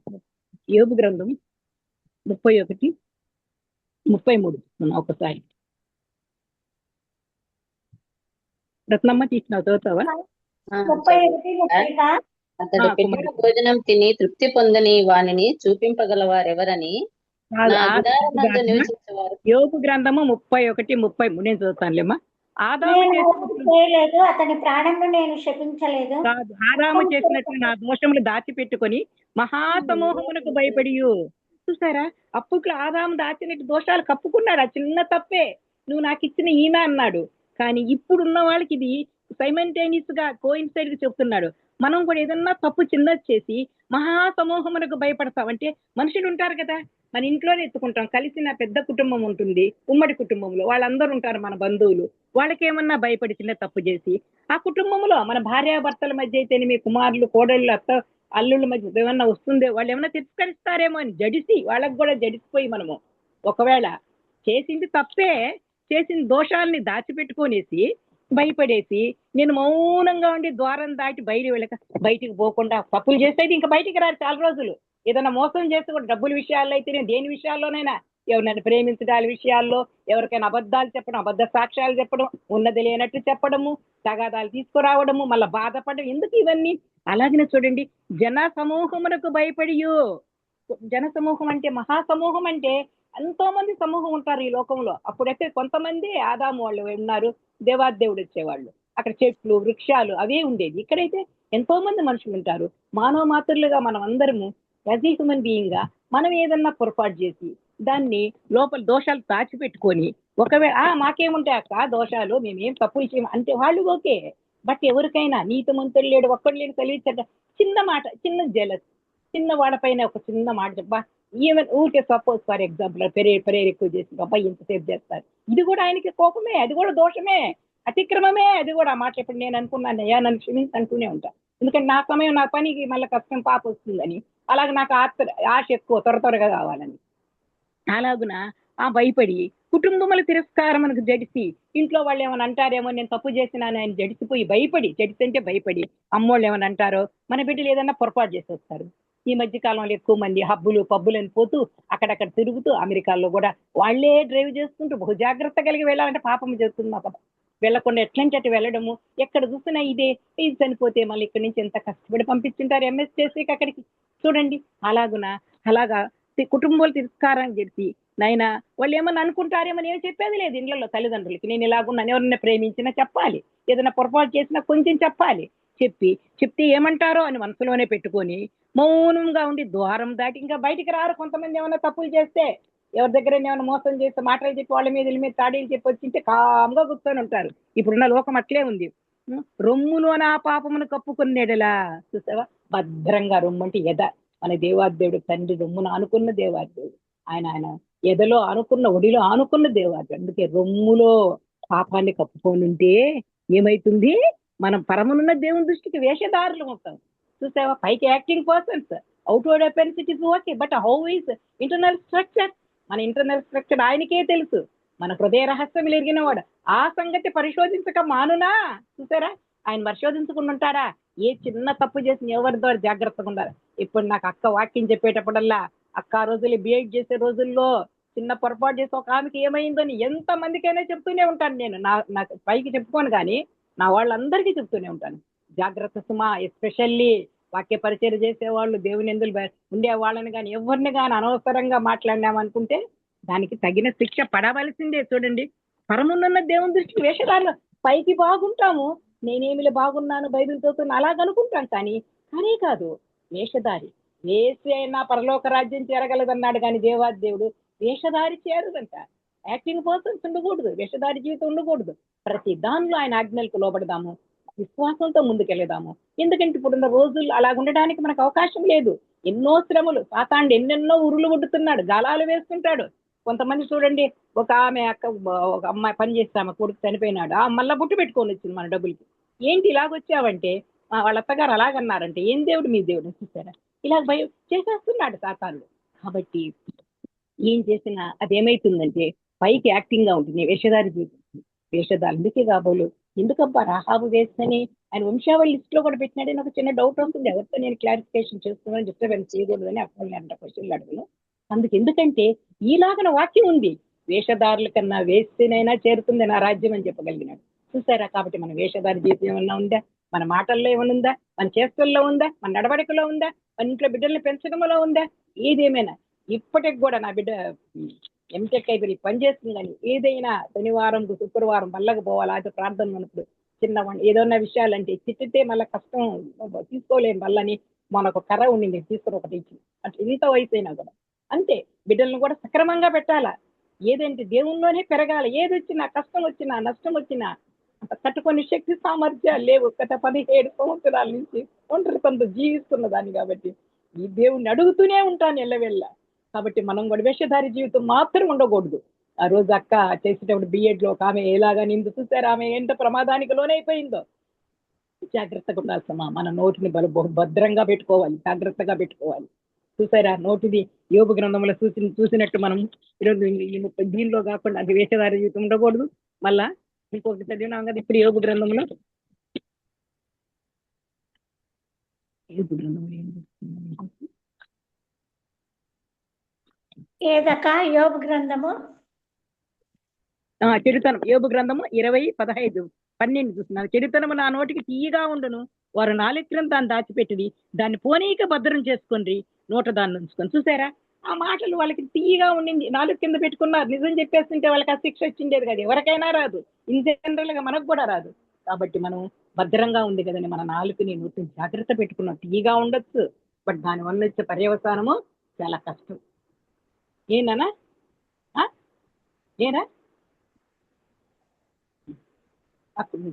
Speaker 3: యోబు గ్రంథం 31-33 ఒకసారి రత్నమ్మ తీసినావు, చదువుతావా?
Speaker 1: అతడు పెట్టిన భోజనం తిని తృప్తి పొందని వానిని చూపింపగల వారెవరని నా గుడారమందు నివసించేవారు.
Speaker 3: యోబు గ్రంథము 31-33 నేను చదువుతానులేమ్మా. ఆదాము
Speaker 6: అతని ప్రాణంలో నేను శపించలేదు,
Speaker 3: కాదు, ఆదాము చేసినట్టు నా దోషములు దాచిపెట్టుకొని మహాసమూహమునకు భయపడియు. చూసారా, అప్పట్లో ఆదాము దాచినట్టు దోషాలు కప్పుకున్నాడు, ఆ చిన్న తప్పే నువ్వు నాకు ఇచ్చిన ఈమె అన్నాడు. కానీ ఇప్పుడున్న వాళ్ళకి ఇది సైమల్టేనియస్ గా కోయిన్సైడ్ గా చెప్తున్నాడు. మనం కూడా ఏదన్నా తప్పు చిన్నది చేసి మహాసమూహమునకు భయపడతామంటే, మనుషులు ఉంటారు కదా, మన ఇంట్లోనే ఎత్తుకుంటాం, కలిసిన పెద్ద కుటుంబం ఉంటుంది, ఉమ్మడి కుటుంబంలో వాళ్ళందరూ ఉంటారు మన బంధువులు, వాళ్ళకేమన్నా భయపడి చిన్న తప్పు చేసి ఆ కుటుంబంలో మన భార్యాభర్తల మధ్య అయితేనే మీ కుమారులు, కోడళ్ళు, అత్త అల్లుళ్ళ మధ్య ఏమన్నా వస్తుందే, వాళ్ళు ఏమన్నా తిరస్కరిస్తారేమో అని జడిసి వాళ్ళకు కూడా జడిసిపోయి మనము ఒకవేళ చేసింది తప్పే, చేసిన దోషాలని దాచిపెట్టుకొనేసి భయపడేసి నేను మౌనంగా ఉండి ద్వారం దాటి బయటికి పోకుండా తప్పులు చేసేది ఇంకా బయటికి రారు చాలా రోజులు. ఏదైనా మోసం చేస్తే కూడా డబ్బుల విషయాల్లో అయితేనే, దేని విషయాల్లోనైనా, ఎవరినైనా ప్రేమించడాల విషయాల్లో, ఎవరికైనా అబద్ధాలు చెప్పడం, అబద్ధ సాక్ష్యాలు చెప్పడం, ఉన్నది లేనట్టు చెప్పడము, తగాదాలు తీసుకురావడము, మళ్ళీ బాధపడడం, ఎందుకు ఇవన్నీ? అలాగనే చూడండి, జన సమూహమునకు భయపడియు. జన సమూహం అంటే మహాసమూహం అంటే ఎంతో మంది సమూహం ఉంటారు ఈ లోకంలో. అప్పుడైతే కొంతమంది ఆదాము వాళ్ళు ఉన్నారు, దేవాదేవుడు వచ్చేవాళ్ళు. అక్కడ చెట్లు వృక్షాలు అవే ఉండేది. ఇక్కడైతే ఎంతో మంది మనుషులు ఉంటారు. మానవ మాతృలుగా మనం అందరము యాజ్ ఏ హ్యూమన్ బీయింగ్ గా మనం ఏదన్నా పొరపాటు చేసి దాన్ని లోపల దోషాలు దాచిపెట్టుకొని ఒకవేళ మాకేముంటాయి అక్క దోషాలు, మేమేం తప్పులు చేయము అంటే వాళ్ళు ఓకే. బట్ ఎవరికైనా నీతిమంతుడు లేడు, ఒక్కడు లేని కలిగించట చిన్న మాట, చిన్న జలస్, చిన్న వాడపైన ఒక చిన్న మాట చెప్పా, ఈవెన్ ఊరికే సపోజ్ ఫర్ ఎగ్జాంపుల్ ప్రేయర్ ఎక్కువ చేసి అబ్బాయి ఇంతసేపు చేస్తారు, ఇది కూడా ఆయనకి కోపమే, అది కూడా దోషమే, అతిక్రమమే. అది కూడా ఆ మాట ఇప్పుడు నేను అనుకున్నాను, అయ్యా నన్ను క్షమించి అంటూనే ఉంటా. ఎందుకంటే నా సమయం నా పనికి మళ్ళీ కష్టం పాప వస్తుందని, అలాగే నాకు ఆశ ఎక్కువ, త్వరగా కావాలని. అలాగున భయపడి కుటుంబముల తిరస్కారం మనకు జడిసి ఇంట్లో వాళ్ళు ఏమైనా అంటారేమో, నేను తప్పు చేసినాను ఆయన జడిసిపోయి భయపడి, జడిసంటే భయపడి అమ్మోళ్ళు ఏమైనా అంటారో, మన బిడ్డలు ఏదన్నా పొరపాటు చేసి వస్తారు. ఈ మధ్య కాలంలో ఎక్కువ మంది హబ్బులు పబ్బులు అని పోతూ అక్కడక్కడ తిరుగుతూ, అమెరికాలో కూడా వాళ్లే డ్రైవ్ చేసుకుంటూ బహు జాగ్రత్త కలిగి వెళ్ళాలంటే పాపం చేస్తుంది మా పాప. వెళ్లకుండా ఎట్లంటే అటు వెళ్ళడము, ఎక్కడ చూసినా ఇది చనిపోతే మళ్ళీ ఇక్కడి నుంచి ఎంత కష్టపడి పంపించుంటారు ఎంఎస్ చేసి అక్కడికి చూడండి. అలాగా కుటుంబాలు తిరస్కారం చేసి నైనా వాళ్ళు ఏమన్నా అనుకుంటారేమని ఏం చెప్పేది లేదు ఇళ్లలో తల్లిదండ్రులకి. నేను ఇలాగున్నాను, ఎవరన్నా ప్రేమించినా చెప్పాలి, ఏదైనా పొరపాటు చేసినా కొంచెం చెప్పాలి. చెప్తే ఏమంటారో అని మనసులోనే పెట్టుకొని మౌనంగా ఉండి ద్వారం దాటి ఇంకా బయటికి రారు. కొంతమంది ఏమైనా తప్పులు చేస్తే, ఎవరి దగ్గర ఏమైనా మోసం చేస్తే మాటలు చెప్పి వాళ్ళ మీద తాడీలు చెప్పి వచ్చింటే కామ్గా కూర్చొని ఉంటారు. ఇప్పుడున్న లోకం అట్లే ఉంది. రొమ్ములోన పాపమును కప్పుకునేడలా చూసావా, భద్రంగా రొమ్ము అంటే ఎద, మన దేవాదేవుడు తండ్రి రొమ్మును ఆనుకున్న దేవాదేవుడు, ఆయన ఎదలో ఆనుకున్న, ఒడిలో ఆనుకున్న దేవాదేవుడు. అందుకే రొమ్ములో పాపాన్ని కప్పుకొని ఉంటే ఏమైతుంది, మనం పరమునున్న దేవుని దృష్టికి వేషధారులు అవుతాం. చూసావా, పైకి acting persons, outward appearance it is okay, but how is internal structure, మన ఇంటర్నల్ స్ట్రక్చర్ ఆయనకే తెలుసు. మన హృదయ రహస్యం ఎరిగిన వాడు. ఆ సంగతి పరిశోధించక మానునా. చూసారా, ఆయన పరిశోధించకుండా ఉంటారా? ఏ చిన్న తప్పు చేసిన ఎవరి ద్వారా జాగ్రత్తగా ఉండాలి. ఇప్పుడు నాకు అక్క వాక్యం చెప్పేటప్పుడల్లా, అక్క ఆ రోజులు బిఎడ్ చేసే రోజుల్లో చిన్న పొరపాటు చేసి ఒక ఆమెకి ఏమైందని ఎంత మందికైనా చెప్తూనే ఉంటాను నేను. నాకు పైకి చెప్పుకోను కానీ నా వాళ్ళందరికీ చెప్తూనే ఉంటాను, జాగ్రత్త సుమా. ఎస్పెషల్లీ వాక్య పరిచయం చేసేవాళ్ళు, దేవుని ఎందులు ఉండే వాళ్ళని కానీ ఎవరిని కానీ అనవసరంగా మాట్లాడినామనుకుంటే దానికి తగిన శిక్ష పడవలసిందే. చూడండి, పరమున్న దేవుని దృష్టికి వేషధారులు. పైకి బాగుంటాము, నేనేమిలే బాగున్నాను బైబిల్ చదువుతున్నా అలాగనుకుంటాం, కానీ కాదు, వేషధారి. వేసి అయినా పరలోక రాజ్యం చేరగలదన్నాడు కానీ దేవాదేవుడు వేషధారి చేరదంట. యాక్టింగ్ పర్సన్స్ ఉండకూడదు, వేషధారి జీవితం ఉండకూడదు. ప్రతి దానిలో ఆయన ఆజ్ఞలకు లోబడదాము, విశ్వాసంతో ముందుకెళ్ళదాము. ఎందుకంటే ఇప్పుడున్న రోజుల్లో అలా ఉండడానికి మనకు అవకాశం లేదు. ఎన్నో శ్రమలు, సాతాండు ఎన్నెన్నో ఉరులు కొడుతున్నాడు, గాలాలు వేస్తుంటాడు. కొంతమంది చూడండి, ఒక అమ్మాయి పని చేస్తే ఆమె కొడుకు చనిపోయినాడు, మళ్ళా బుట్టు పెట్టుకొని వచ్చింది మన డబ్బులకి. ఏంటి ఇలాగొచ్చావంటే వాళ్ళ అత్తగారు అలాగన్నారంటే, ఏం దేవుడు మీ దేవుడు చూసారా, ఇలా భయం చేసేస్తున్నాడు సాతానుడు. కాబట్టి ఏం చేసినా అదేమైతుందంటే పైకి యాక్టింగ్ గా ఉంటుంది, వేషధారి జీవితం. వేషధారు అందుకే కాబోలు ఎందుకబ్బా రాహాబు వేస్తని ఆయన వంశావళి లిస్ట్ లో కూడా పెట్టినాడని ఒక చిన్న డౌట్ వస్తుంది. ఎవరితో నేను క్లారిఫికేషన్ చేస్తున్నాను, డిస్టర్బెన్స్ చేయకూడదని అర్థం అంట క్వశ్చన్లు అడగను. ఈలాగన వాక్యం ఉంది, వేషధారుల కన్నా వేస్తేనైనా చేరుతుంది నా రాజ్యం అని చెప్పగలిగినాడు. చూసారా, కాబట్టి మన వేషధారి జీవితం ఏమన్నా ఉందా, మన మాటల్లో ఏమైనా ఉందా, మన చేష్టల్లో ఉందా, మన నడవడికలో ఉందా, మన ఇంట్లో బిడ్డల్ని పెంచడంలో ఉందా? ఏదేమైనా ఇప్పటికి కూడా నా బిడ్డ ఎంటెక్ అయిపోయి పనిచేస్తుంది, కానీ ఏదైనా శనివారం శుక్రవారం మళ్ళకు పోవాలి. అది ప్రార్థన ఉన్నప్పుడు చిన్నవాడిని ఏదైనా విషయాలంటే తిట్టితే మళ్ళీ కష్టం తీసుకోలేము. మళ్ళని మనకు కర్ర ఉండింది తీసుకుని ఒకటి ఇచ్చి, అట్లా ఇంత వయసు అయినా కూడా అంతే. బిడ్డలను కూడా సక్రమంగా పెట్టాలా, ఏదంటే దేవుల్లోనే పెరగాలి. ఏది వచ్చినా, కష్టం వచ్చినా, నష్టం వచ్చినా తట్టుకొని శక్తి సామర్థ్యాలు లేవు. గత 17 సంవత్సరాల నుంచి ఒంటరితనంతో జీవిస్తున్న దాన్ని కాబట్టి ఈ దేవుణ్ణి అడుగుతూనే ఉంటాను ఎల్లవెళ్ళ. కాబట్టి మనం కూడా వేషధారి జీవితం మాత్రం ఉండకూడదు. ఆ రోజు అక్క చేసేటప్పుడు బిఎడ్ లో ఒక ఆమె ఎలాగా నిందు చూసారు, ఆమె ఎంత ప్రమాదానికి లోనైపోయిందో. జాగ్రత్తగా ఉండాల్సమ్మా, మన నోటిని భద్రంగా పెట్టుకోవాలి, జాగ్రత్తగా పెట్టుకోవాలి. చూసారా, నోటిది యోబు గ్రంథంలో చూసినట్టు మనం ఈరోజు దీనిలో కాకుండా అది వేషధారి జీవితం ఉండకూడదు. మళ్ళా ఇంకొకటి చదివినాం కదా ఇప్పుడు యోబు గ్రంథంలో
Speaker 6: ఏదక్క యోబు గ్రంథము
Speaker 3: చెడుతనం, యోబు గ్రంథము 20:15-12 చూస్తున్నాను. చెడుతనము నా నోటికి తీయగా ఉండును, వారు నాలుక్రం దాన్ని దాచిపెట్టి దాన్ని పోనీక భద్రం చేసుకొని నోట దాన్ని ఉంచుకొని. చూసారా, ఆ మాటలు వాళ్ళకి తీయగా ఉండింది, నాలుగు కింద పెట్టుకున్నారు. నిజం చెప్పేస్తుంటే వాళ్ళకి ఆ శిక్ష వచ్చిండేది కదా, ఎవరికైనా రాదు, ఇన్ జనరల్ గా మనకు కూడా రాదు. కాబట్టి మనం భద్రంగా ఉంది కదండి, మన నాలుకని నోటిని జాగ్రత్త పెట్టుకున్నాం. తీయగా ఉండొచ్చు, బట్ దానివల్ల వచ్చే పర్యవసానము చాలా కష్టం. ఏనా ఏనా అప్పుడు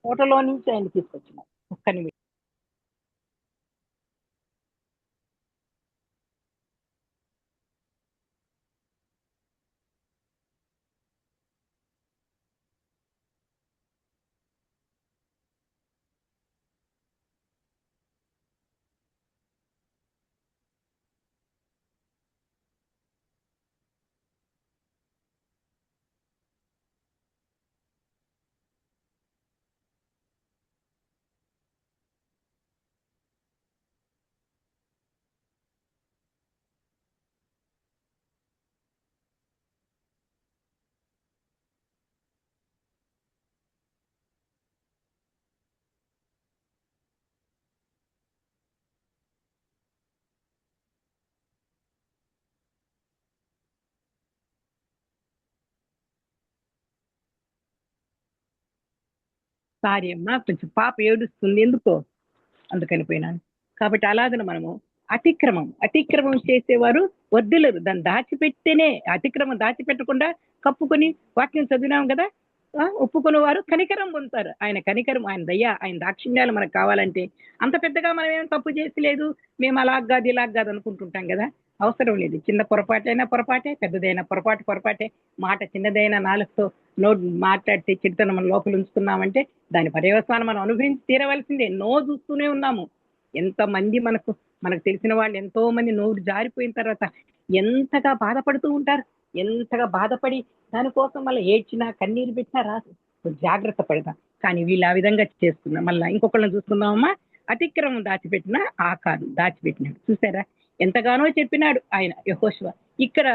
Speaker 3: ఫోటోలో నుంచి ఆయన తీసుకొచ్చినాం. ఒక్క నిమిషం. సారీ అమ్మా, కొంచెం పాప ఏడుస్తుంది ఎందుకో, అందుకని పోయినాను. కాబట్టి అలాగనే మనము అతిక్రమం చేసేవారు వద్దులేరు. దాన్ని దాచిపెడితేనే, అతిక్రమం దాచిపెట్టకుండా కప్పుకొని వాక్యం చదివినాం కదా, ఒప్పుకున్న వారు కనికరం పొందుతారు. ఆయన కనికరం, ఆయన దయ, ఆయన దాక్షిణ్యాలు మనకు కావాలంటే అంత పెద్దగా మనం ఏం తప్పు చేసి లేదు, మేము అలాగ ఇలాగ అనుకుంటుంటాం కదా. అవసరం లేదు. చిన్న పొరపాటైనా పొరపాటే, పెద్దదైనా పొరపాటే. మాట చిన్నదైనా నాలుగుతో మాట్లాడితే చెడుతనం మన లోపల ఉంచుకున్నామంటే దాని పర్యవసానం మనం అనుభవించి తీరవలసిందే. చూస్తూనే ఉన్నాము. ఎంతమంది మనకు తెలిసిన వాళ్ళు ఎంతో మంది నోరు జారిపోయిన తర్వాత ఎంతగా బాధపడుతూ ఉంటారు. ఎంతగా బాధపడి దానికోసం మళ్ళీ ఏడ్చినా కన్నీరు పెట్టినా రాదు. జాగ్రత్త పడదాం. కానీ వీళ్ళు ఆ విధంగా చేస్తున్నాం. మళ్ళీ ఇంకొకళ్ళని చూసుకుందామమ్మా. అతిక్రమం దాచిపెట్టిన ఆకారం దాచిపెట్టినాడు. చూసారా, ఎంతగానో చెప్పినాడు ఆయన యెహోషువ. ఇక్కడ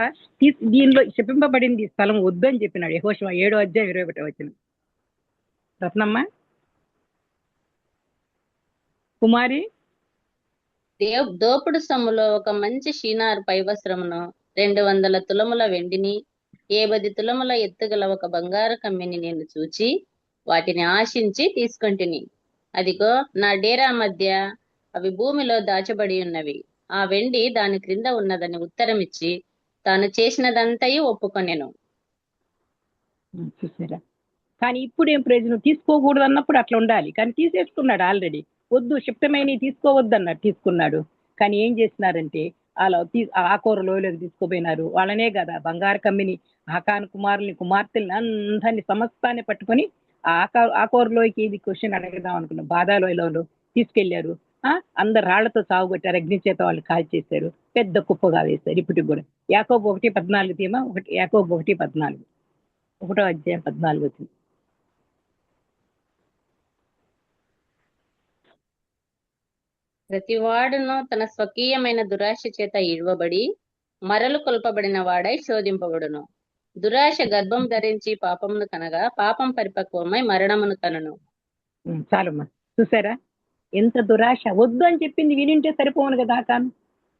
Speaker 3: దీనిలో చెప్పింపబడింది స్థలం వద్దు అని చెప్పినాడు యెహోషువ 7వ అధ్యాయం 21వ వచనం. రత్నమ్మ కుమారి,
Speaker 1: దోపుడు సొమ్ములో ఒక మంచి షీనారు పైవస్త్రమును 200 తులముల వెండిని 50 తులముల ఎత్తుగల ఒక బంగారు కమ్మిని నేను చూచి వాటిని ఆశించి తీసుకొంటిని. అదిగో నా డేరా మధ్య అవి భూమిలో దాచబడి ఉన్నవి. ఆ వెండి దాని క్రింద ఉన్నదని ఉత్తరమిచ్చి తాను చేసినదంతయు ఒప్పుకొనెను.
Speaker 3: చూసారా, కానీ ఇప్పుడు ఏం ప్రయోజనం? తీసుకోకూడదు అన్నప్పుడు అట్లా ఉండాలి, కానీ తీసేసుకున్నాడు ఆల్రెడీ. వద్దు, శక్తమైన తీసుకోవద్దు అన్నాడు, తీసుకున్నాడు. కానీ ఏం చేసినారంటే అలా ఆకోర లోయలోకి తీసుకుపోయినారు. వాళ్ళనే కదా బంగారు కమ్మిని, ఆకాను కుమార్తెల్ని అందరినీ సమస్తాన్ని పట్టుకొని ఆకోరలోకి ఇది క్వశ్చన్ అడగదాం అనుకున్నాం. బాధాలోయలో తీసుకెళ్లారు. అందరు రాళ్లతో సాగుకొట్టారు, అగ్ని చేత వాళ్ళు కాల్ చేశారు, పెద్ద కుప్పగా వేశారు. ఇప్పటికి కూడా యాకోబు 1:14 తీమా, యాకోబు 1:14, 1వ అధ్యాయం 14 వచ్చింది.
Speaker 1: ప్రతివాడును తన స్వకీయమైన దురాశ చేత ఇవ్వబడి మరలు కొల్పబడిన వాడై శోధింపబడును. దురాశ గర్భం ధరించి పాపమును కనగా పాపం పరిపక్వమై మరణమును కనును.
Speaker 3: చాలమ్మా, చూసారా ఎంత దురాశ. వద్దు అని చెప్పింది వినింటే సరిపోను కదా, కాను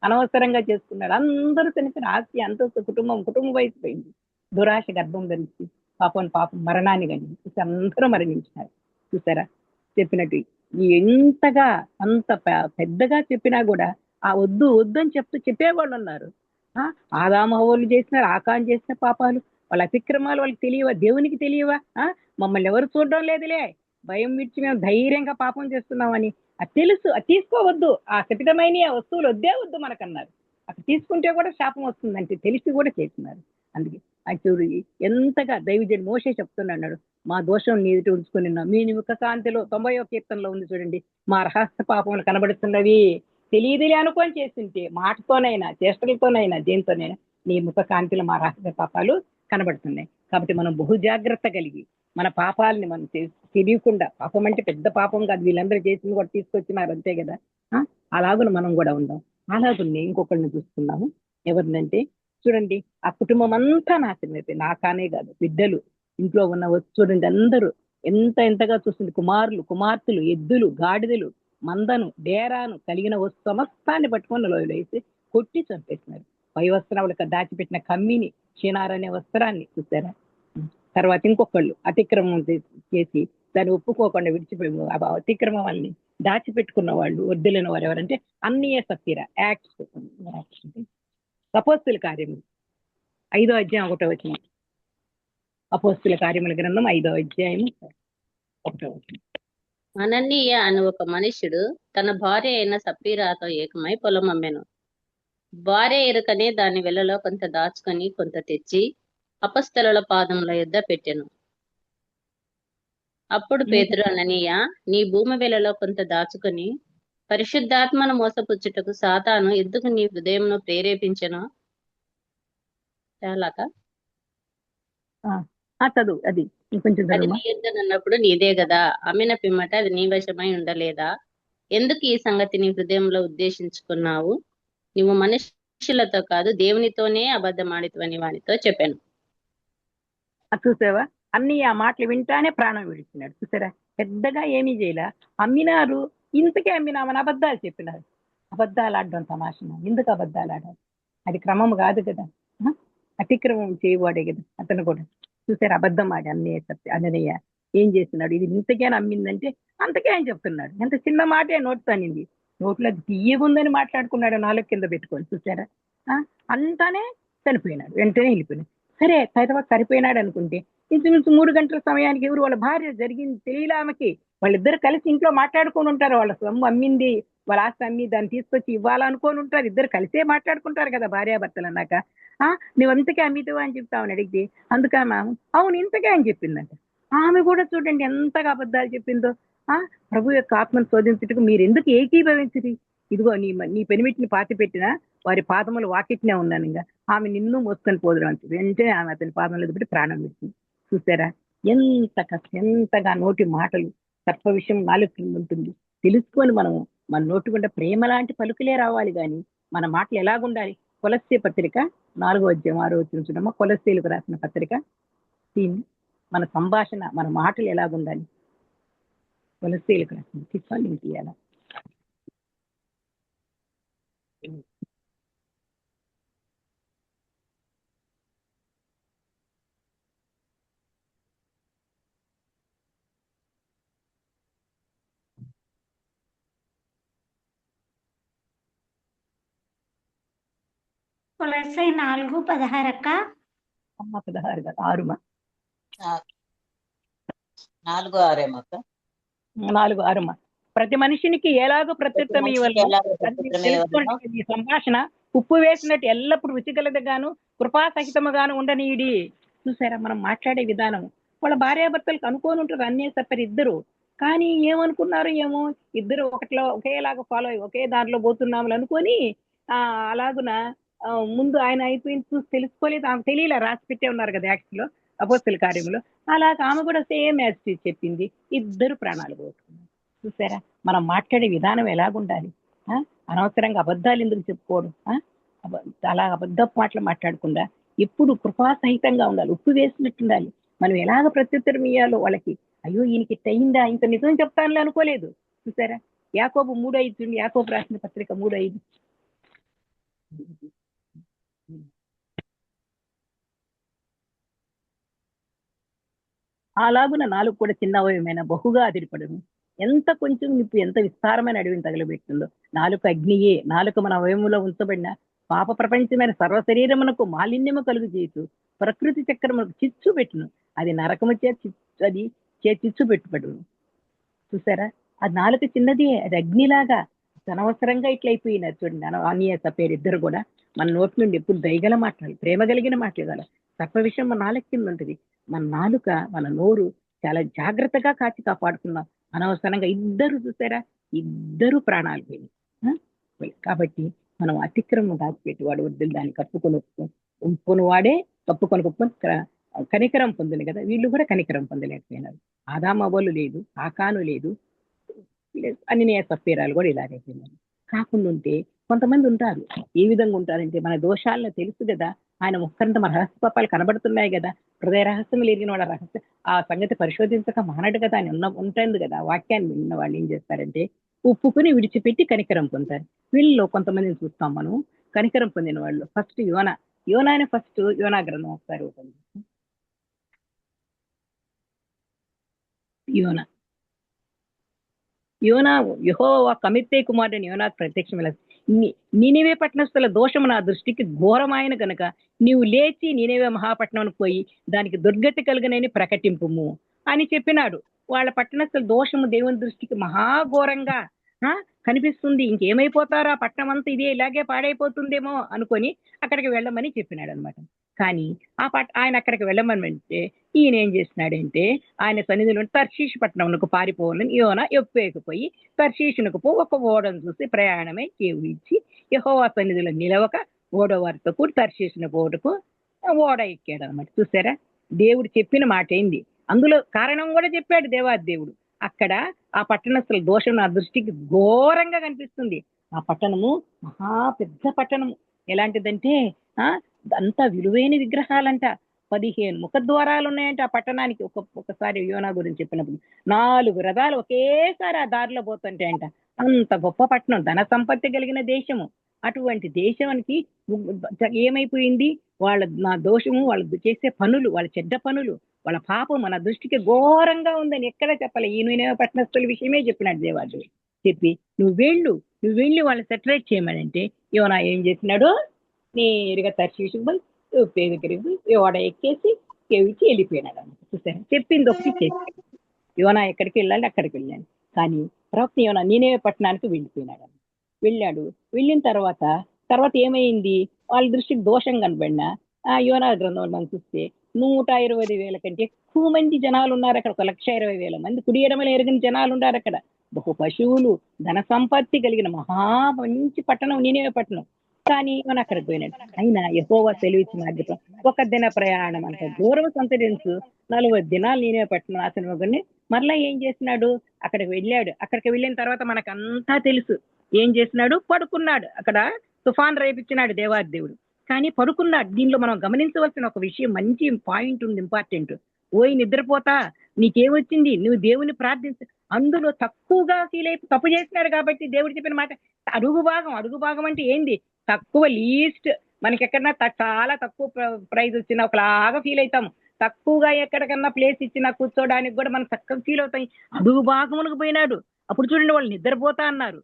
Speaker 3: అనవసరంగా చేసుకున్నాడు. అందరూ చనిపోయిన ఆస్తి అంతస్తు కుటుంబం వైపోయింది. దురాశ గర్భం ధరించి పాపం మరణాన్ని కానీ అందరూ మరణించినారు. చూసారా, చెప్పినట్టు ఎంతగా అంత పెద్దగా చెప్పినా కూడా ఆ వద్దు అని చెప్పేవాళ్ళు ఉన్నారు. ఆదాము హవ్వలు చేసినారు, ఆకాన్ చేసిన పాపాలు, వాళ్ళ అతిక్రమాలు వాళ్ళకి తెలియవా? దేవునికి తెలియవా? మమ్మల్ని ఎవరు చూడడం లేదులే, భయం విడిచి మేము ధైర్యంగా పాపం చేస్తున్నామని అది తెలుసు. అది తీసుకోవద్దు, ఆ శపితమైన వస్తువులు వద్దు మనకన్నారు. అక్కడ తీసుకుంటే కూడా శాపం వస్తుందంటే తెలిసి కూడా చేస్తున్నారు. అందుకే అది చూడు ఎంతగా దైవజనుడు మోషే చెప్తున్నాడు, మా దోషం నీటి ఉంచుకొని మీ ముఖ కాంతిలో 90వ కీర్తనలో ఉంది చూడండి, మా రహస్య పాపములు కనబడుతున్నవి. తెలియదులే అనుకొని చేస్తుంటే మాటతోనైనా చేష్టలతోనైనా దేనితోనైనా నీ ముఖ కాంతిలో మా రహస్య పాపాలు కనబడుతున్నాయి. కాబట్టి మనం బహు జాగ్రత్త కలిగి మన పాపాలని మనం తెలియకుండా, పాపం అంటే పెద్ద పాపం కాదు, వీళ్ళందరూ చేసింది కూడా తీసుకొచ్చినారు అంతే కదా. అలాగున మనం కూడా ఉందాం. అలాగుని ఇంకొకరిని చూస్తున్నాము. ఎవరినంటే చూడండి, ఆ కుటుంబం అంతా నాశనం అయిపోయింది. నాకానే కాదు, బిడ్డలు, ఇంట్లో ఉన్న చూడండి అందరూ ఎంతగా చూస్తుంది. కుమారులు, కుమార్తెలు, ఎద్దులు, గాడిదలు, మందను, డేరాను కలిగిన సమస్తాన్ని పట్టుకొని లోయలో వేసి కొట్టి చంపేస్తున్నారు. పై వస్త్రాలకు దాచిపెట్టిన కమ్మిని, క్షీణార్ అనే వస్త్రాన్ని చూసారా. తర్వాత ఇంకొకళ్ళు అతిక్రమం చేసి దాన్ని ఒప్పుకోకుండా విడిచిపోయి అతిక్రమం వాళ్ళని దాచిపెట్టుకున్న వాళ్ళు వద్దులేని వారు ఎవరంటే అన్నీయ సత్యర యాక్ట్స్, అపోస్తుల కార్యములు 5వ అధ్యాయం 1వ వచనం. అపోస్తుల కార్యముల గ్రంథం 5వ అధ్యాయం 1వ వచనం.
Speaker 1: అననీయ అను ఒక మనుష్యుడు తన భార్య అయిన సప్పీరాతో ఏకమై పొలం అమ్మెను. భార్య ఎరుకనే దాని వెలలో కొంత దాచుకొని కొంత తెచ్చి అపస్తలుల పాదముల యొద్ద పెట్టెను. అప్పుడు పేతురు, అననీయ, నీ భూమి వెలలో కొంత దాచుకొని పరిశుద్ధాత్మను మోసపుచ్చుటకు సాతాను ఎందుకు నీ హృదయంను ప్రేరేపించెను? చాలాక
Speaker 3: చదువు అది ఇంకొంచెం
Speaker 1: అది నీ యొద్దనన్నప్పుడు నీదే గదా, అమ్మిన పిమ్మట అది నీ వశమై ఉండలేదా? ఎందుకు ఈ సంగతి నీ హృదయంలో ఉద్దేశించుకున్నావు? నువ్వు మనుషులతో కాదు దేవునితోనే అబద్ధమాడితవని వానితో చెప్పాను.
Speaker 3: చూసావా, అన్ని ఆ మాటలు వింటానే ప్రాణం విడిచినాడు. చూసారా, పెద్దగా ఏమీ చేయలే. అమ్మినారు, ఇంతకే అమ్మినామని అబద్ధాలు చెప్పినారు. అబద్ధాలు ఆడడం తమాషన. ఎందుకు అబద్ధాలు ఆడాలి? అది క్రమం కాదు కదా. అతిక్రమం చేయవాడే కదా అతను కూడా. చూసారు, అబద్ధం ఆడి అన్నయ్య ఏం చేస్తున్నాడు? ఇది ఇంతకే అమ్మిందంటే అంతకే అని చెప్తున్నాడు. ఎంత చిన్న మాటే నోటితో అనింది. నోట్లో తీయగుందని మాట్లాడుకున్నాడు, నాలుగు కింద పెట్టుకొని. చూసారా, అంతానే చనిపోయినాడు, వెంటనే వెళ్ళిపోయినాడు. సరే, తర్వాత సరిపోయినాడు అనుకుంటే ఇంచుమించు 3 గంటల సమయానికి ఎవరు వాళ్ళ భార్య జరిగింది తెలియలే ఆమెకి. వాళ్ళిద్దరు కలిసి ఇంట్లో మాట్లాడుకొని ఉంటారు. వాళ్ళ సొమ్ము అమ్మింది, వాళ్ళ ఆస్తి అమ్మి దాన్ని తీసుకొచ్చి ఇవ్వాలనుకొని ఉంటారు. ఇద్దరు కలిసే మాట్లాడుకుంటారు కదా భార్యాభర్తలు అన్నాక. నువ్వు అంతకే అమ్మితావా అని చెప్తావని అడిగితే అందుకే అవును ఇంతకే అని చెప్పిందంట. ఆమె కూడా చూడండి ఎంతగా అబద్ధాలు చెప్పిందో. ప్రభు యొక్క ఆత్మను శోధించుటకు మీరు ఎందుకు ఏకీభవించిరి? ఇదిగో నీ పెనిమిటిని పాతి పెట్టినా వారి పాదములు వాకిట్నే ఉన్నాను, ఇంకా ఆమె నిన్ను మోసుకొని పోదురు అంటుంది. వెంటనే ఆమె అతని పాదంలో పెట్టి ప్రాణం పెట్టింది. చూసారా, ఎంతగా నోటి మాటలు సర్ప విషయం నాలుగు ఉంటుంది. తెలుసుకొని మనము మన నోటి గుండా ప్రేమ లాంటి పలుకులే రావాలి, కానీ మన మాటలు ఎలాగుండాలి? కొలస్సీ పత్రిక 4వ అధ్యాయం 6వ వచనం చూడమ్మా. కొలస్సీలకు రాసిన పత్రిక మన సంభాషణ, మన మాటలు ఎలాగుండాలి? కొలస్సీలకు రాసిన తీసుకోవాలి తీయాలా.
Speaker 6: కొలస్సై 4:16 అక్క.
Speaker 3: 16 కాదు 6
Speaker 2: 4:6
Speaker 3: 4:6 ప్రతి మనిషినికి ఎలాగో ప్రత్యుత్తరం ఈ సంభాషణ ఉప్పు వేసినట్టు ఎల్లప్పుడు రుచిగలదిగాను కృపాసహితముగాను ఉండనీయుడి. చూసారా, మనం మాట్లాడే విధానం వాళ్ళ భార్యాభర్తలకు అనుకోని ఉంటారు. అన్నే చెప్పారు ఇద్దరు, కానీ ఏమనుకున్నారు ఏమో, ఇద్దరు ఒకేలాగా ఫాలో అయ్యి ఒకే దారిలో పోతున్నాము అనుకొని అలాగున ముందు ఆయన అయిపోయింది చూసి తెలుసుకోలేదు. ఆమె తెలియలే, రాసి పెట్టే ఉన్నారు కదా యాక్ట్లో అపోస్తుల కార్యములో. అలాగే ఆమె కూడా సేమ్ యాజ్ చెప్పింది. ఇద్దరు ప్రాణాలు పోతున్నారు. చూసారా, మనం మాట్లాడే విధానం ఎలాగుండాలి? అనవసరంగా అబద్ధాలు ఎందుకు చెప్పుకోవడం? అలా అబద్ధపు మాటలు మాట్లాడకుండా ఎప్పుడు కృపాసహితంగా ఉండాలి, ఉప్పు వేసినట్టు ఉండాలి. మనం ఎలాగ ప్రత్యుత్తరం ఇయ్యాలో వాళ్ళకి. అయ్యో ఈయనకి అయిందా, ఇంత నిజం చెప్తానులే అనుకోలేదు. చూసారా, యాకోబు 3:5 యాకోబు రాసిన పత్రిక 3:5. అలాగున నాలుగు కూడా చిన్న అవయవమైన బహుగా అదిరిపడను. ఎంత కొంచెం నిప్పు ఎంత విస్తారమైన అడవిని తగలబెట్టిందో. నాలుక అగ్నియే. నాలుక మన అవయములో ఉంచబడిన పాప ప్రపంచమైన సర్వ శరీరమునకు మాలిన్యము కలుగు చేస్తూ ప్రకృతి చక్రములకు చిచ్చు పెట్టును. అది నరకము చిచ్చు పెట్టుబడును. చూసారా, అది నాలుక చిన్నది, అది అగ్నిలాగా అనవసరంగా ఇట్లా అయిపోయినారు. చూడండి, అనియత పేరు ఇద్దరు కూడా మన నోటి నుండి ఎప్పుడు దయగల మాట్లాడాలి, ప్రేమ కలిగిన మాట్లాడాలి. తప్ప విషయం మన నాలుక కింద ఉంటుంది. మన నాలుక, మన నోరు చాలా జాగ్రత్తగా కాపాడుకున్నాం. అనవసరంగా ఇద్దరు చూసారా, ఇద్దరు ప్రాణాలు పోయి. కాబట్టి మనం అతిక్రమం దాచిపెట్టి వాడు వద్దు దాన్ని కప్పుకొని వాడే కప్పుకొని కనికరం పొందింది కదా, వీళ్ళు కూడా కనికరం పొందలేకపోయినారు. ఆదామవ్వలు లేదు, ఆకాను లేదు, అన్ని సప్పీరాలు కూడా ఇలాగైపోయినారు. కాకుండా ఉంటే కొంతమంది ఉంటారు. ఏ విధంగా ఉంటారంటే మన దోషాలను తెలుసు కదా, ఆయన ఒక్కరంత మన రహస్య పాపాలు కనబడుతున్నాయి కదా, హృదయ రహస్యం లేని వాళ్ళ రహస్య ఆ సంగతి పరిశోధించక మానడు కదా అని ఉంటుంది కదా. వాక్యాన్ని విన్న వాళ్ళు ఏం చేస్తారంటే ఉప్పుకుని విడిచిపెట్టి కనికరం పొందుతారు. వీళ్ళలో కొంతమందిని చూస్తాం మనం కనికరం పొందిన వాళ్ళు. ఫస్ట్ యోనాని ఫస్ట్ యోనా గ్రంథం ఒకసారి ఓపెన్ చేస్తాం. యోనా యెహోవా కమిత్తే కుమారుడని యోనాకు ప్రత్యక్షమైన నీనివే పట్టణస్థల దోషము నా దృష్టికి ఘోరమైన గనుక నీవు లేచి నీనివే మహాపట్నం పోయి దానికి దుర్గతి కలుగనని ప్రకటింపుము అని చెప్పినాడు. వాళ్ళ పట్టణస్థల దోషము దేవుని దృష్టికి మహాఘోరంగా కనిపిస్తుంది. ఇంకేమైపోతారా, పట్టణం అంతా ఇదే ఇలాగే పాడైపోతుందేమో అనుకొని అక్కడికి వెళ్ళమని చెప్పినాడు అనమాట. కానీ ఆయన అక్కడికి వెళ్ళమని ఈయన ఏం చేసినాడంటే ఆయన సన్నిధిలో తర్షీషు పట్టణంకు పారిపోవాలని యోనా ఎప్పేకపోయి తర్షీషునకు ఒక ఓడను చూసి ప్రయాణమై కేవులిచ్చి యెహోవా సన్నిధిలో నిలవక ఓడవారితో కూడా తర్షీషున పోటుకు ఓడ ఎక్కాడు అనమాట. చూసారా, దేవుడు చెప్పిన మాట ఏంది, అందులో కారణం కూడా చెప్పాడు దేవాదేవుడు. అక్కడ ఆ పట్టణస్థల దోషం నా దృష్టికి ఘోరంగా కనిపిస్తుంది. ఆ పట్టణము మహా పెద్ద పట్టణము. ఎలాంటిదంటే అంతా విలువైన విగ్రహాలంట. 15 ముఖద్వారాలు ఉన్నాయంట ఆ పట్టణానికి. ఒకసారి యోనా గురించి చెప్పినప్పుడు 4 రథాలు ఒకేసారి ఆ దారిలో పోతుంటాయంట. అంత గొప్ప పట్టణం, ధన సంపత్తి కలిగిన దేశము. అటువంటి దేశానికి ఏమైపోయింది, నా దోషము, వాళ్ళు చేసే పనులు, వాళ్ళ చెడ్డ పనులు, వాళ్ళ పాపం మన దృష్టికి ఘోరంగా ఉందని ఎక్కడ చెప్పలే. ఈయన పట్టణస్థుల విషయమే చెప్పినాడు దేవాడు. చెప్పి నువ్వు వెళ్ళి వాళ్ళని సెటరేట్ చేయమనంటే యోనా ఏం చేసినాడు, నేరుగా తర్షీషుకు పోయి ఉపయోగ తిరిగి ఓడ ఎక్కేసి కేవిచ్చి వెళ్ళిపోయినాడు అన్నమాట. చూసాను, చెప్పింది ఒకటి చేసి యోనా ఎక్కడికి వెళ్ళాలి అక్కడికి వెళ్ళాను. కానీ ప్రవక్త యోనా నీనివే పట్టణానికి వెళ్ళాడు. వెళ్ళిన తర్వాత ఏమైంది, వాళ్ళ దృష్టికి దోషం కనబడినా యోనా గ్రంథం మనం చూస్తే 120,000 కంటే ఎక్కువ మంది జనాలు ఉన్నారు అక్కడ. 120,000 మంది కుడియడమని ఎరిగిన జనాలు ఉన్నారు అక్కడ. బహు పశువులు, ధన సంపత్తి కలిగిన మహా మంచి పట్టణం నీనివే పట్టణం. కానీ మనం అక్కడికి పోయినాడు. అయినా యెహోవా సెలవిచ్చిన ఒక దిన ప్రయాణం అంత దూరం సంతరించు 40 దినాలు నీనివే పట్టణం నాశనం. మరలా ఏం చేసినాడు, అక్కడికి వెళ్ళాడు. అక్కడికి వెళ్ళిన తర్వాత మనకంతా తెలుసు ఏం చేసినాడు, పడుకున్నాడు. అక్కడ తుఫాన్ రేపించినాడు దేవాదేవుడు, కానీ పడుకున్నాడు. దీనిలో మనం గమనించవలసిన ఒక విషయం, మంచి పాయింట్ ఉంది, ఇంపార్టెంట్. ఓయి నిద్రపోతా, నీకేమొచ్చింది, నువ్వు దేవుని ప్రార్థించ. అందులో తక్కువగా ఫీల్ అయిపోయి తప్పు చేసినాడు కాబట్టి దేవుడు చెప్పిన మాట అడుగు భాగం అంటే ఏంది, తక్కువ, లీస్ట్. మనకి ఎక్కడన్నా చాలా తక్కువ ప్రైజ్ వచ్చినా ఒకలాగా ఫీల్ అవుతాము. తక్కువగా ఎక్కడికన్నా ప్లేస్ ఇచ్చినా కూర్చోడానికి కూడా మనం చక్కగా ఫీల్ అవుతాం. అడుగు భాగమునకు పోయినాడు. అప్పుడు చూడండి, వాళ్ళు నిద్రపోతా అన్నారు.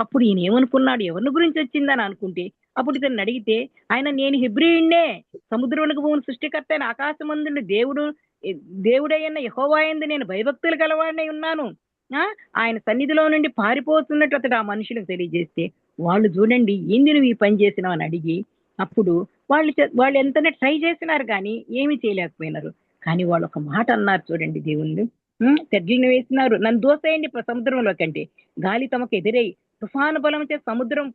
Speaker 3: అప్పుడు ఈయన ఏమనుకున్నాడు, ఎవరిని గురించి వచ్చిందని అనుకుంటే అప్పుడు ఇతన్ని అడిగితే నేను హెబ్రీయుణ్ణే, సముద్రమునకు భూమిని సృష్టికర్త అయిన ఆకాశమందుండి దేవుడైన యెహోవా యందు నేను భయభక్తులు గలవాడినై ఉన్నాను. ఆయన సన్నిధిలో నుండి పారిపోతున్నట్టు అతడు ఆ మనుషులకు తెలియజేస్తే వాళ్ళు చూడండి ఏంది నువ్వు ఈ పని చేసినావు అని అడిగి, అప్పుడు వాళ్ళు ఎంతనే ట్రై చేసినారు కానీ ఏమీ చేయలేకపోయినారు. కానీ వాళ్ళు ఒక మాట అన్నారు చూడండి, దేవుళ్ళు తెడ్లను వేసినారు, నన్ను దోసేయండి సముద్రంలో కంటే. గాలి తమకు ఎదురై తుఫాను బలం చే సముద్రం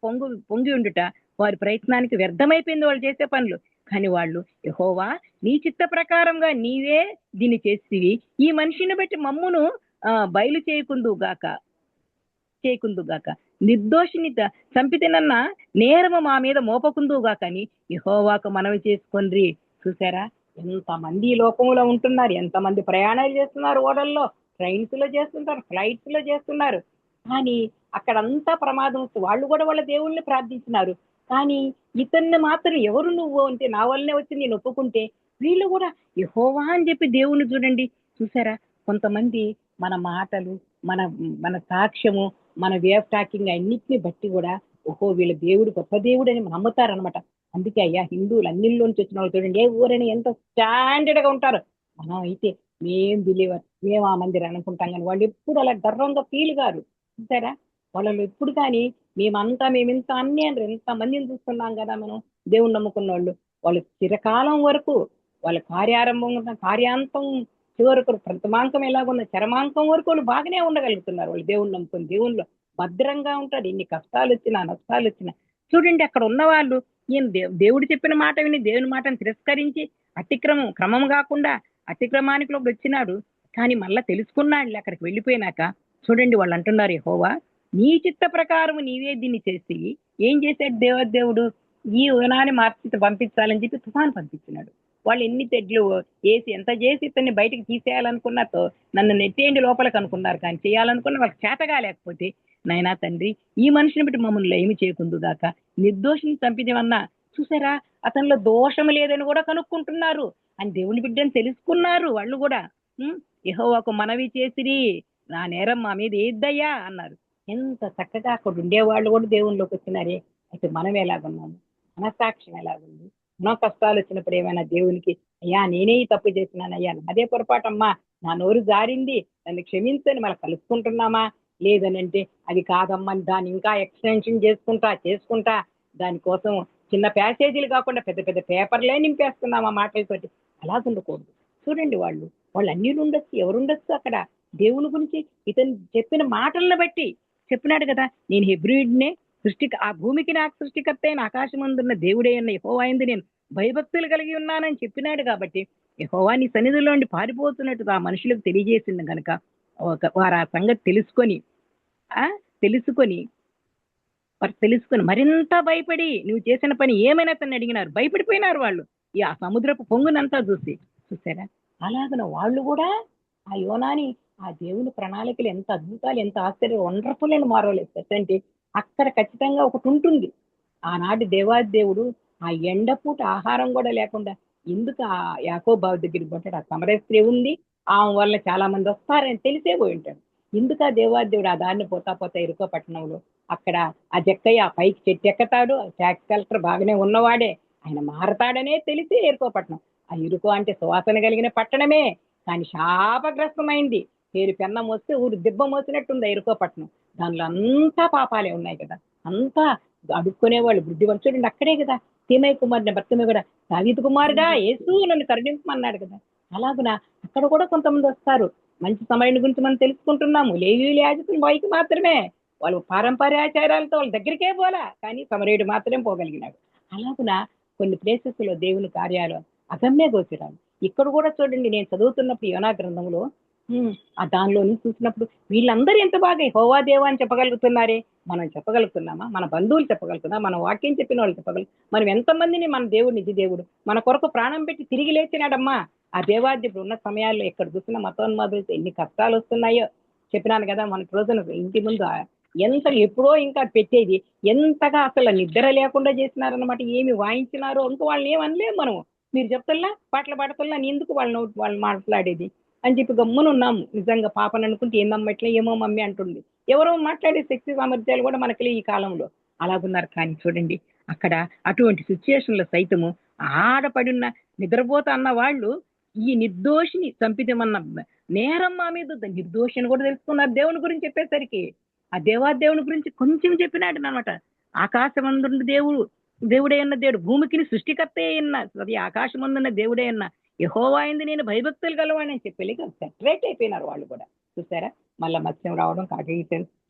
Speaker 3: పొంగి ఉండుట వారి ప్రయత్నానికి వ్యర్థమైపోయింది వాళ్ళు చేసే పనులు. కానీ వాళ్ళు యెహోవా నీ చిత్త ప్రకారంగా నీవే దీన్ని చేసివి, ఈ మనిషిని బట్టి మమ్మును బయలు చేయకుందుగాక, నిర్దోషిని చంపితేనన్న నేరము మా మీద మోపకుందుగాక అని యెహోవాకు మనవి చేసుకొండ్రి. చూసారా, ఎంతమంది ఈ లోకంలో ఉంటున్నారు, ఎంతమంది ప్రయాణాలు చేస్తున్నారు, ఓడల్లో, ట్రైన్స్ లో చేస్తుంటారు, ఫ్లైట్స్ లో చేస్తున్నారు. కానీ అక్కడంతా ప్రమాదం వస్తే వాళ్ళు కూడా వాళ్ళ దేవుళ్ళని ప్రార్థించినారు. కానీ ఇతన్ని మాత్రం ఎవరు నువ్వు అంటే నా వల్లనే వచ్చి నేను ఒప్పుకుంటే వీళ్ళు కూడా యెహోవా అని చెప్పి దేవుణ్ణి చూడండి. చూసారా, కొంతమంది మన మాటలు, మన సాక్ష్యము, మన వే ఆఫ్ టాకింగ్ అన్నిటిని బట్టి కూడా ఓహో వీళ్ళ దేవుడు గొప్ప దేవుడు అని నమ్ముతారనమాట. అందుకే అయ్యా హిందువులు అన్నిల్లోంచి వచ్చిన వాళ్ళు చూడండి, ఏ ఊరైనా ఎంత స్టాండర్డ్ గా ఉంటారు. మనం అయితే మేం బిలీవర్, మేము ఆ మందిరం అనుకుంటాం, కానీ వాళ్ళు ఎప్పుడు అలా గర్వంగా ఫీల్ గారు. చూసారా, వాళ్ళు ఎప్పుడు కానీ మేమింత అన్ని అంటారు. ఎంత మందిని చూస్తున్నాం కదా మనం దేవుని నమ్ముకున్న వాళ్ళు చిరకాలం వరకు వాళ్ళ కార్యాంతం చివరకు ప్రథమాంకం ఎలాగున్న చరమాంకం వరకు వాళ్ళు బాగానే ఉండగలుగుతున్నారు. వాళ్ళు దేవుణ్ణి నమ్ముకుని దేవుళ్ళు భద్రంగా ఉంటారు. ఎన్ని కష్టాలు వచ్చినా నష్టాలు వచ్చినా చూడండి, అక్కడ ఉన్న వాళ్ళు ఈయన దేవుడు చెప్పిన మాట విని దేవుని మాటను తిరస్కరించి క్రమం కాకుండా అతిక్రమానికిలోకి వచ్చినాడు. కానీ మళ్ళా తెలుసుకున్నాడు అక్కడికి వెళ్ళిపోయినాక. చూడండి వాళ్ళు అంటున్నారు, యెహోవా నీ చిత్త ప్రకారం నీవే దీన్ని చేసి ఏం చేశాడు దేవదేవుడు, ఈ యోనాని మార్చి పంపించాలని చెప్పి తుఫాను పంపించినాడు. వాళ్ళు ఎన్ని తెడ్లు వేసి ఎంత చేసి ఇతన్ని బయటికి తీసేయాలనుకున్నాతో నన్ను నెట్టేయండి లోపలికి అనుకున్నారు. కానీ చేయాలనుకున్న వాళ్ళకి చేతగా లేకపోతే, నైనా తండ్రి ఈ మనిషిని బట్టి మమ్మల్ని ఏమి చేయకుందు దాకా నిర్దోషిని చంపిదేమన్నా. చూసారా, అతనిలో దోషం లేదని కూడా కనుక్కుంటున్నారు. అని దేవుని బిడ్డని తెలుసుకున్నారు వాళ్ళు కూడా. యెహోవాకు మనవి చేసిరి, నా నేరం మా మీద ఏద్దయ్యా అన్నారు. ఎంత చక్కగా అక్కడ ఉండేవాళ్ళు కూడా దేవునిలోకి వచ్చినారే. అయితే మనం ఎలాగున్నాము, మన సాక్ష్యం ఎలాగుంది? మన కష్టాలు వచ్చినప్పుడు ఏమైనా దేవునికి అయ్యా నేనే ఈ తప్పు చేసినానయ్యా, అదే పొరపాటమ్మా, నా నోరు జారింది, నన్ను క్షమించని మనం కలుసుకుంటున్నామా? లేదనంటే అది కాదమ్మా దాన్ని ఇంకా ఎక్స్టెన్షన్ చేసుకుంటా దానికోసం చిన్న ప్యాసేజీలు కాకుండా పెద్ద పెద్ద పేపర్లే నింపేస్తున్నాం ఆ మాటలతోటి. అలా ఉండకూడదు. చూడండి వాళ్ళు అన్యులు ఉండొచ్చు, ఎవరుండొచ్చు అక్కడ. దేవుని గురించి ఇతను చెప్పిన మాటలను బట్టి చెప్పినాడు కదా, నేను హెబ్రీయుడినే, ఆ భూమికి నాకు సృష్టికర్త అయిన ఆకాశమందున్న దేవుడే అన్న యెహోవా యందు నేను భయభక్తులు కలిగి ఉన్నానని చెప్పినాడు. కాబట్టి యెహోవా నీ సన్నిధిలోండి పారిపోతున్నట్టు ఆ మనుషులకు తెలియజేసింది కనుక వారు ఆ సంగతి తెలుసుకొని మరింత భయపడి నువ్వు చేసిన పని ఏమైనా తను అడిగినారు. భయపడిపోయినారు వాళ్ళు ఈ ఆ సముద్రపు పొంగునంతా చూసారా. అలాగన వాళ్ళు కూడా ఆ యోనాని ఆ దేవుని ప్రణాళికలు ఎంత అద్భుతాలు, ఎంత ఆశ్చర్య, వండర్ఫుల్ అని మారలేదు అంటే అక్కడ ఖచ్చితంగా ఒకటి ఉంటుంది. ఆనాటి దేవాదేవుడు ఆ ఎండపూట ఆహారం కూడా లేకుండా ఎందుకు ఆ యాకోబు దగ్గరికి పోతాడు? ఆ సమరయ స్త్రీ ఉంది, ఆమె వల్ల చాలా మంది వస్తారని తెలిసే పోయి ఉంటాడు. ఎందుకు ఆ దేవాదేవుడు ఆ దారిని పోతా ఇరుకో పట్టణంలో అక్కడ ఆ జక్కయ్య ఆ పైకి చెట్టు ఎక్కుతాడు, ట్యాక్స్ కలెక్టర్ బాగానే ఉన్నవాడే, ఆయన మారతాడనే తెలిసి ఇరుకోపట్నం. ఆ ఇరుకో అంటే సువాసన కలిగిన పట్టణమే, కానీ శాపగ్రస్తమైంది. పేరు పెన్న మోస్తే ఊరు దిబ్బ మోసినట్టుంది ఇరుకోపట్నం. దానిలో అంతా పాపాలే ఉన్నాయి కదా. అంతా అడుక్కునేవాళ్ళు బుద్ధివాళ్ళు. చూడండి అక్కడే కదా తీమయ్య కుమారుని భర్తమే కూడా దావీదు కుమారుడా యేసు నన్ను కరుణించమన్నాడు కదా. అలాగున అక్కడ కూడా కొంతమంది వస్తారు. మంచి సమయం గురించి మనం తెలుసుకుంటున్నాము. లేవీయుల యాజకులు పైకి మాత్రమే, వాళ్ళు పారంపర్యాచారాలతో వాళ్ళ దగ్గరికే పోలా, కానీ సమరయుడు మాత్రమే పోగలిగినాడు. అలాగున కొన్ని ప్లేసెస్ లో దేవుని కార్యాలు అగమ్య గోచరాలు. ఇక్కడ కూడా చూడండి, నేను చదువుతున్నప్పుడు యోనా గ్రంథంలో ఆ దానిలో చూసినప్పుడు వీళ్ళందరూ ఎంత బాగా యెహోవా దేవా అని చెప్పగలుగుతున్నారే. మనం చెప్పగలుగుతున్నామా? మన బంధువులు చెప్పగలుగుతున్నా? మన వాక్యం చెప్పిన వాళ్ళు చెప్పగలుగు? మనం ఎంతమందిని మన దేవుడు నిజ దేవుడు మన కొరకు ప్రాణం పెట్టి తిరిగి లేచినాడమ్మా. ఆ దేవాదేవుడు ఉన్న సమయాల్లో ఎక్కడ చూసినా మతోన్మాదులతో ఎన్ని కష్టాలు వస్తున్నాయో చెప్పినాను కదా. మన రోజున ఇంటి ముందు ఎంత ఎప్పుడో ఇంకా పెట్టేది, ఎంతగా అసలు నిద్ర లేకుండా చేసినారనమాట. ఏమి వాయించినారో ఇంకో వాళ్ళని ఏమనలేము మనం. మీరు చెప్తున్నా పాటలు పాడుతున్నా ఎందుకు వాళ్ళు మాట్లాడేది అని చెప్పి గమ్మున ఉన్నాము. నిజంగా పాపను అనుకుంటే ఏందమ్మ ఇట్లా ఏమో మమ్మీ అంటుంది. ఎవరో మాట్లాడే శక్తి సామర్థ్యాలు కూడా మనకి ఈ కాలంలో అలాగున్నారు. కానీ చూడండి అక్కడ అటువంటి సిచ్యుయేషన్లో సైతము ఆడపడిన్న నిద్రపోతా అన్న వాళ్ళు ఈ నిర్దోషిని చంపితేమన్న నేరం మా మీద నిర్దోషిని కూడా తెలుసుకున్నారు. దేవుని గురించి చెప్పేసరికి ఆ దేవాదేవుని గురించి కొంచెం చెప్పినాడు అనమాట. ఆకాశమందున్న దేవుడే అన్న దేవుడు, భూమికి సృష్టికర్తే అన్న అది ఆకాశమందున్న దేవుడే అన్న యెహోవా యందు నేను భయభక్తులు గలవాడని చెప్పి సెపరేట్ అయిపోయినారు వాళ్ళు కూడా. చూసారా, మళ్ళా మత్స్యం రావడం,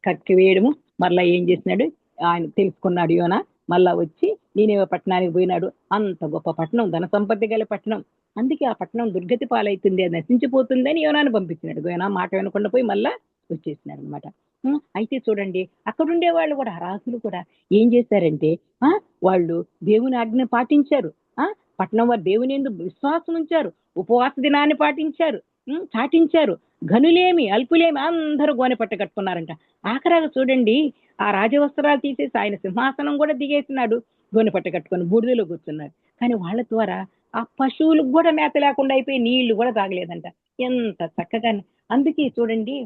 Speaker 3: కక్కి వేయడము, మళ్ళా ఏం చేసినాడు ఆయన తెలుసుకున్నాడు యోనా. మళ్ళా వచ్చి నీనేవే పట్టణానికి పోయినాడు. అంత గొప్ప పట్టణం, ధన సంపత్తి గల పట్టణం, అందుకే ఆ పట్టణం దుర్గతి పాలవుతుంది, అది నశించిపోతుంది అని యోనాను పంపించినాడు. యోనా మాట వినకుండా పోయి మళ్ళా వచ్చేసినాడు అనమాట. అయితే చూడండి అక్కడుండే వాళ్ళు కూడా రాజులు కూడా ఏం చేశారంటే వాళ్ళు దేవుని ఆజ్ఞ పాటించారు. పట్టణం వారు దేవుని యందు విశ్వాసం ఉంచారు, ఉపవాస దినాన్ని చాటించారు. ఘనులేమి అల్పులేమి అందరూ గోనె పట్ట కట్టుకున్నారంట. ఆఖరాగా చూడండి ఆ రాజవస్త్రాలు తీసేసి ఆయన సింహాసనం కూడా దిగేసినాడు, గోనె పట్ట కట్టుకొని బూడిదలో కూర్చున్నారు. కానీ వాళ్ళ ద్వారా ఆ పశువులకు కూడా మేత లేకుండా అయిపోయి నీళ్లు కూడా తాగలేదంట. ఎంత చక్కగా. అందుకే చూడండి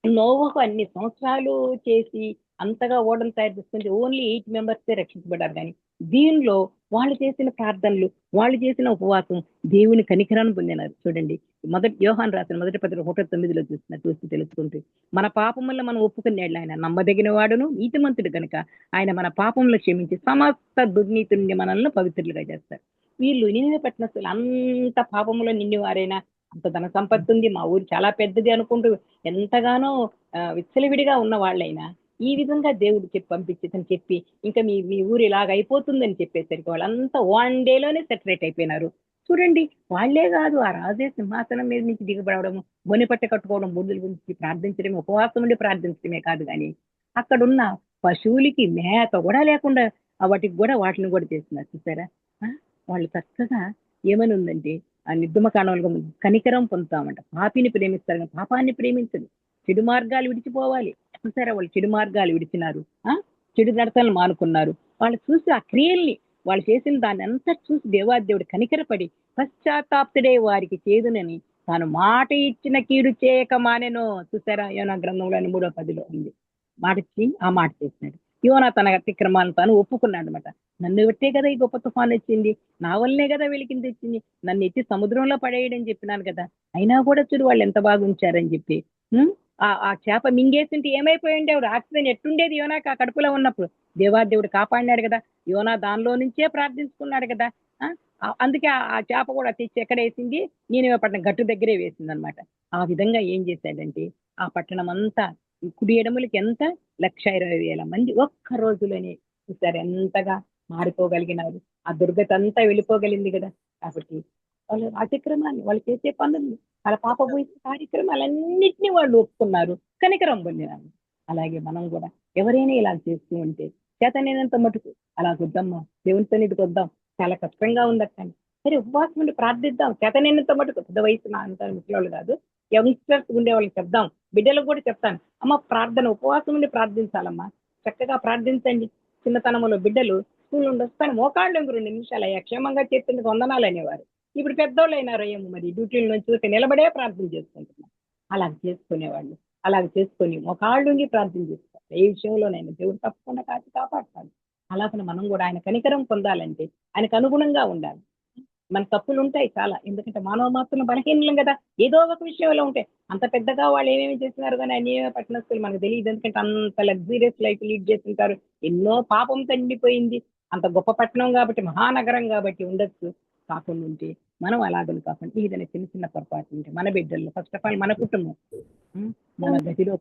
Speaker 3: నోవహు అన్ని సంవత్సరాలు చేసి అంతగా ఓడలు తయారు చేసుకుంటే ఓన్లీ 8 మెంబర్సే రక్షించబడ్డారు. కానీ దీనిలో వాళ్ళు చేసిన ప్రార్థనలు, వాళ్ళు చేసిన ఉపవాసం దేవుని కనికరాన్ని పొందినారు. చూడండి యోహాను రాసిన 1 పత్రిక 1:9 చూసి తెలుసుకుంటే మన పాపములను మనం ఒప్పుకునేళ్ళు ఆయన నమ్మదగిన వాడును నీతిమంతుడు కనుక ఆయన మన పాపములను క్షమించి సమస్త దుర్నీతి నుండి మనల్ని పవిత్రులుగా చేస్తారు. వీళ్ళు నినివే పట్టణస్తులు అంత పాపములో నిండి వారైనా, అంత ధన సంపత్తి ఉంది, మా ఊరు చాలా పెద్దది అనుకుంటూ ఎంతగానో విచ్చలవిడిగా ఉన్న వాళ్ళైనా ఈ విధంగా దేవుడు చెప్పి ఇంకా మీ ఊరు ఇలాగ అయిపోతుందని చెప్పేసరికి వాళ్ళంతా 1 డేలోనే సెటరేట్ అయిపోయినారు. చూడండి, వాళ్లే కాదు, ఆ రాజే సింహాసనం మీద నుంచి దిగబడము, బొనిపట్ట కట్టుకోవడం, బూడిదల గురించి ప్రార్థించడమే, ఉపవాసం ఉండి ప్రార్థించడమే కాదు కానీ అక్కడున్న పశువులకి మేత కూడా లేకుండా వాటికి కూడా వాటిని కూడా చేస్తున్నారు. చూసారా? వాళ్ళు చక్కగా ఏమని ఉందంటే ఆ నిర్గమ కాండంలో కనికరం పొందుతామంట. పాపిని ప్రేమిస్తారు, పాపాన్ని ప్రేమించదు. చెడు మార్గాలు విడిచిపోవాలి. చూసారా? వాళ్ళు చెడు మార్గాలు విడిచినారు, చెడు నడతలను మానుకున్నారు. వాళ్ళు చూసి ఆ క్రియల్ని, వాళ్ళు చేసిన దాన్ని అంతా చూసి దేవాదేవుడు కనికరపడి పశ్చాత్తాప్తుడే వారికి చేదునని తాను మాట ఇచ్చిన కీడు చేయక మానెను. చూసారా? యోనా గ్రంథంలో 3:10 ఉంది. మాట ఇచ్చి ఆ మాట చేసినాడు. యోనా తన అతిక్రమాలను తాను ఒప్పుకున్నాడు అనమాట. నన్ను బట్టే కదా ఈ గొప్ప తుఫాను వచ్చింది, నా వల్లనే కదా వెలికింది వచ్చింది, నన్ను ఎత్తి సముద్రంలో పడేయడం చెప్పినాను కదా, అయినా కూడా చూడు వాళ్ళు ఎంత బాగా ఉంచారని చెప్పి ఆ చేప మింగేసింటే ఏమైపోయింది? ఆక్సిజన్ ఎట్టుండేది యోనాకి ఆ కడుపులో ఉన్నప్పుడు? దేవాదేవుడు కాపాడినాడు కదా, యోనా దానిలో నుంచే ప్రార్థించుకున్నాడు కదా. అందుకే ఆ చేప కూడా తెచ్చి ఎక్కడ వేసింది? నీనెవే పట్టణం గట్టు దగ్గరే వేసింది అనమాట. ఆ విధంగా ఏం చేశాడంటే ఆ పట్టణం అంతా కుడి ఎడములకి ఎంత 1,20,000 మంది ఒక్క రోజులోనే చూసారు ఎంతగా మారిపోగలిగినారు. ఆ దుర్గతి అంతా వెళ్ళిపోగలిగింది కదా. కాబట్టి వాళ్ళు అతిక్రమాన్ని, వాళ్ళు చేసే పనులు, వాళ్ళ పాపభూయిత కార్యక్రమాలన్నింటినీ వాళ్ళు ఒప్పుకున్నారు, కనికరం పొందినారు. అలాగే మనం కూడా ఎవరైనా ఇలా చేస్తూ ఉంటే చేతనైనంత మటుకు అలా వద్దమ్మా, దేవుని సన్నిధికి వద్దాం, చాలా కష్టంగా ఉందక్కని సరే ఉపవాసం ఉండి ప్రార్థిద్దాం. చేతనైనంత మటుకు పెద్ద వయసు అంత ముసలి కాదు, యంగ్స్టర్స్ ఉండే వాళ్ళకి చెప్దాం, బిడ్డలకు కూడా చెప్తాను, అమ్మ ప్రార్థన ఉపవాసం ఉండి ప్రార్థించాలమ్మా, చక్కగా ప్రార్థించండి. చిన్నతనంలో బిడ్డలు స్కూల్ నుండి వస్తాను మోకాళ్ళు 2 నిమిషాలు అయ్యా క్షేమంగా చేస్తుంది వందనాలు అనేవారు. ఇప్పుడు పెద్దోళ్ళు అయినారు, ఏమో మరి డ్యూటీల నుంచి నిలబడే ప్రార్థన చేసుకుంటున్నారు. అలాగ చేసుకునేవాళ్ళు, అలాగ చేసుకొని మోకాళ్ళుండి ప్రార్థన చేస్తారు. ఏ విషయంలోనైనా దేవుడు తప్పకుండా కాపాడతాడు. అలాగే మనం కూడా ఆయన కనికరం పొందాలంటే ఆయనకు అనుగుణంగా ఉండాలి. మన తప్పులు ఉంటాయి చాలా, ఎందుకంటే మానవ మాత్రం బలహీనం కదా, ఏదో ఒక విషయంలో ఉంటాయి. అంత పెద్దగా వాళ్ళు ఏమేమి చేస్తున్నారు కానీ ఆయన ఏమేమి పట్టణస్తులు మనకు తెలియదు, ఎందుకంటే అంత లగ్జూరియస్ లైఫ్ లీడ్ చేస్తుంటారు. ఎన్నో పాపం తండిపోయింది. అంత గొప్ప పట్టణం కాబట్టి, మహానగరం కాబట్టి ఉండొచ్చు. కాకుండా ఉంటే మనం అలాగని కాకుండా ఏదైనా చిన్న చిన్న పొరపాటు ఉంటే మన బిడ్డల్లో ఫస్ట్ ఆఫ్ ఆల్ మన కుటుంబం, మన గదిలో,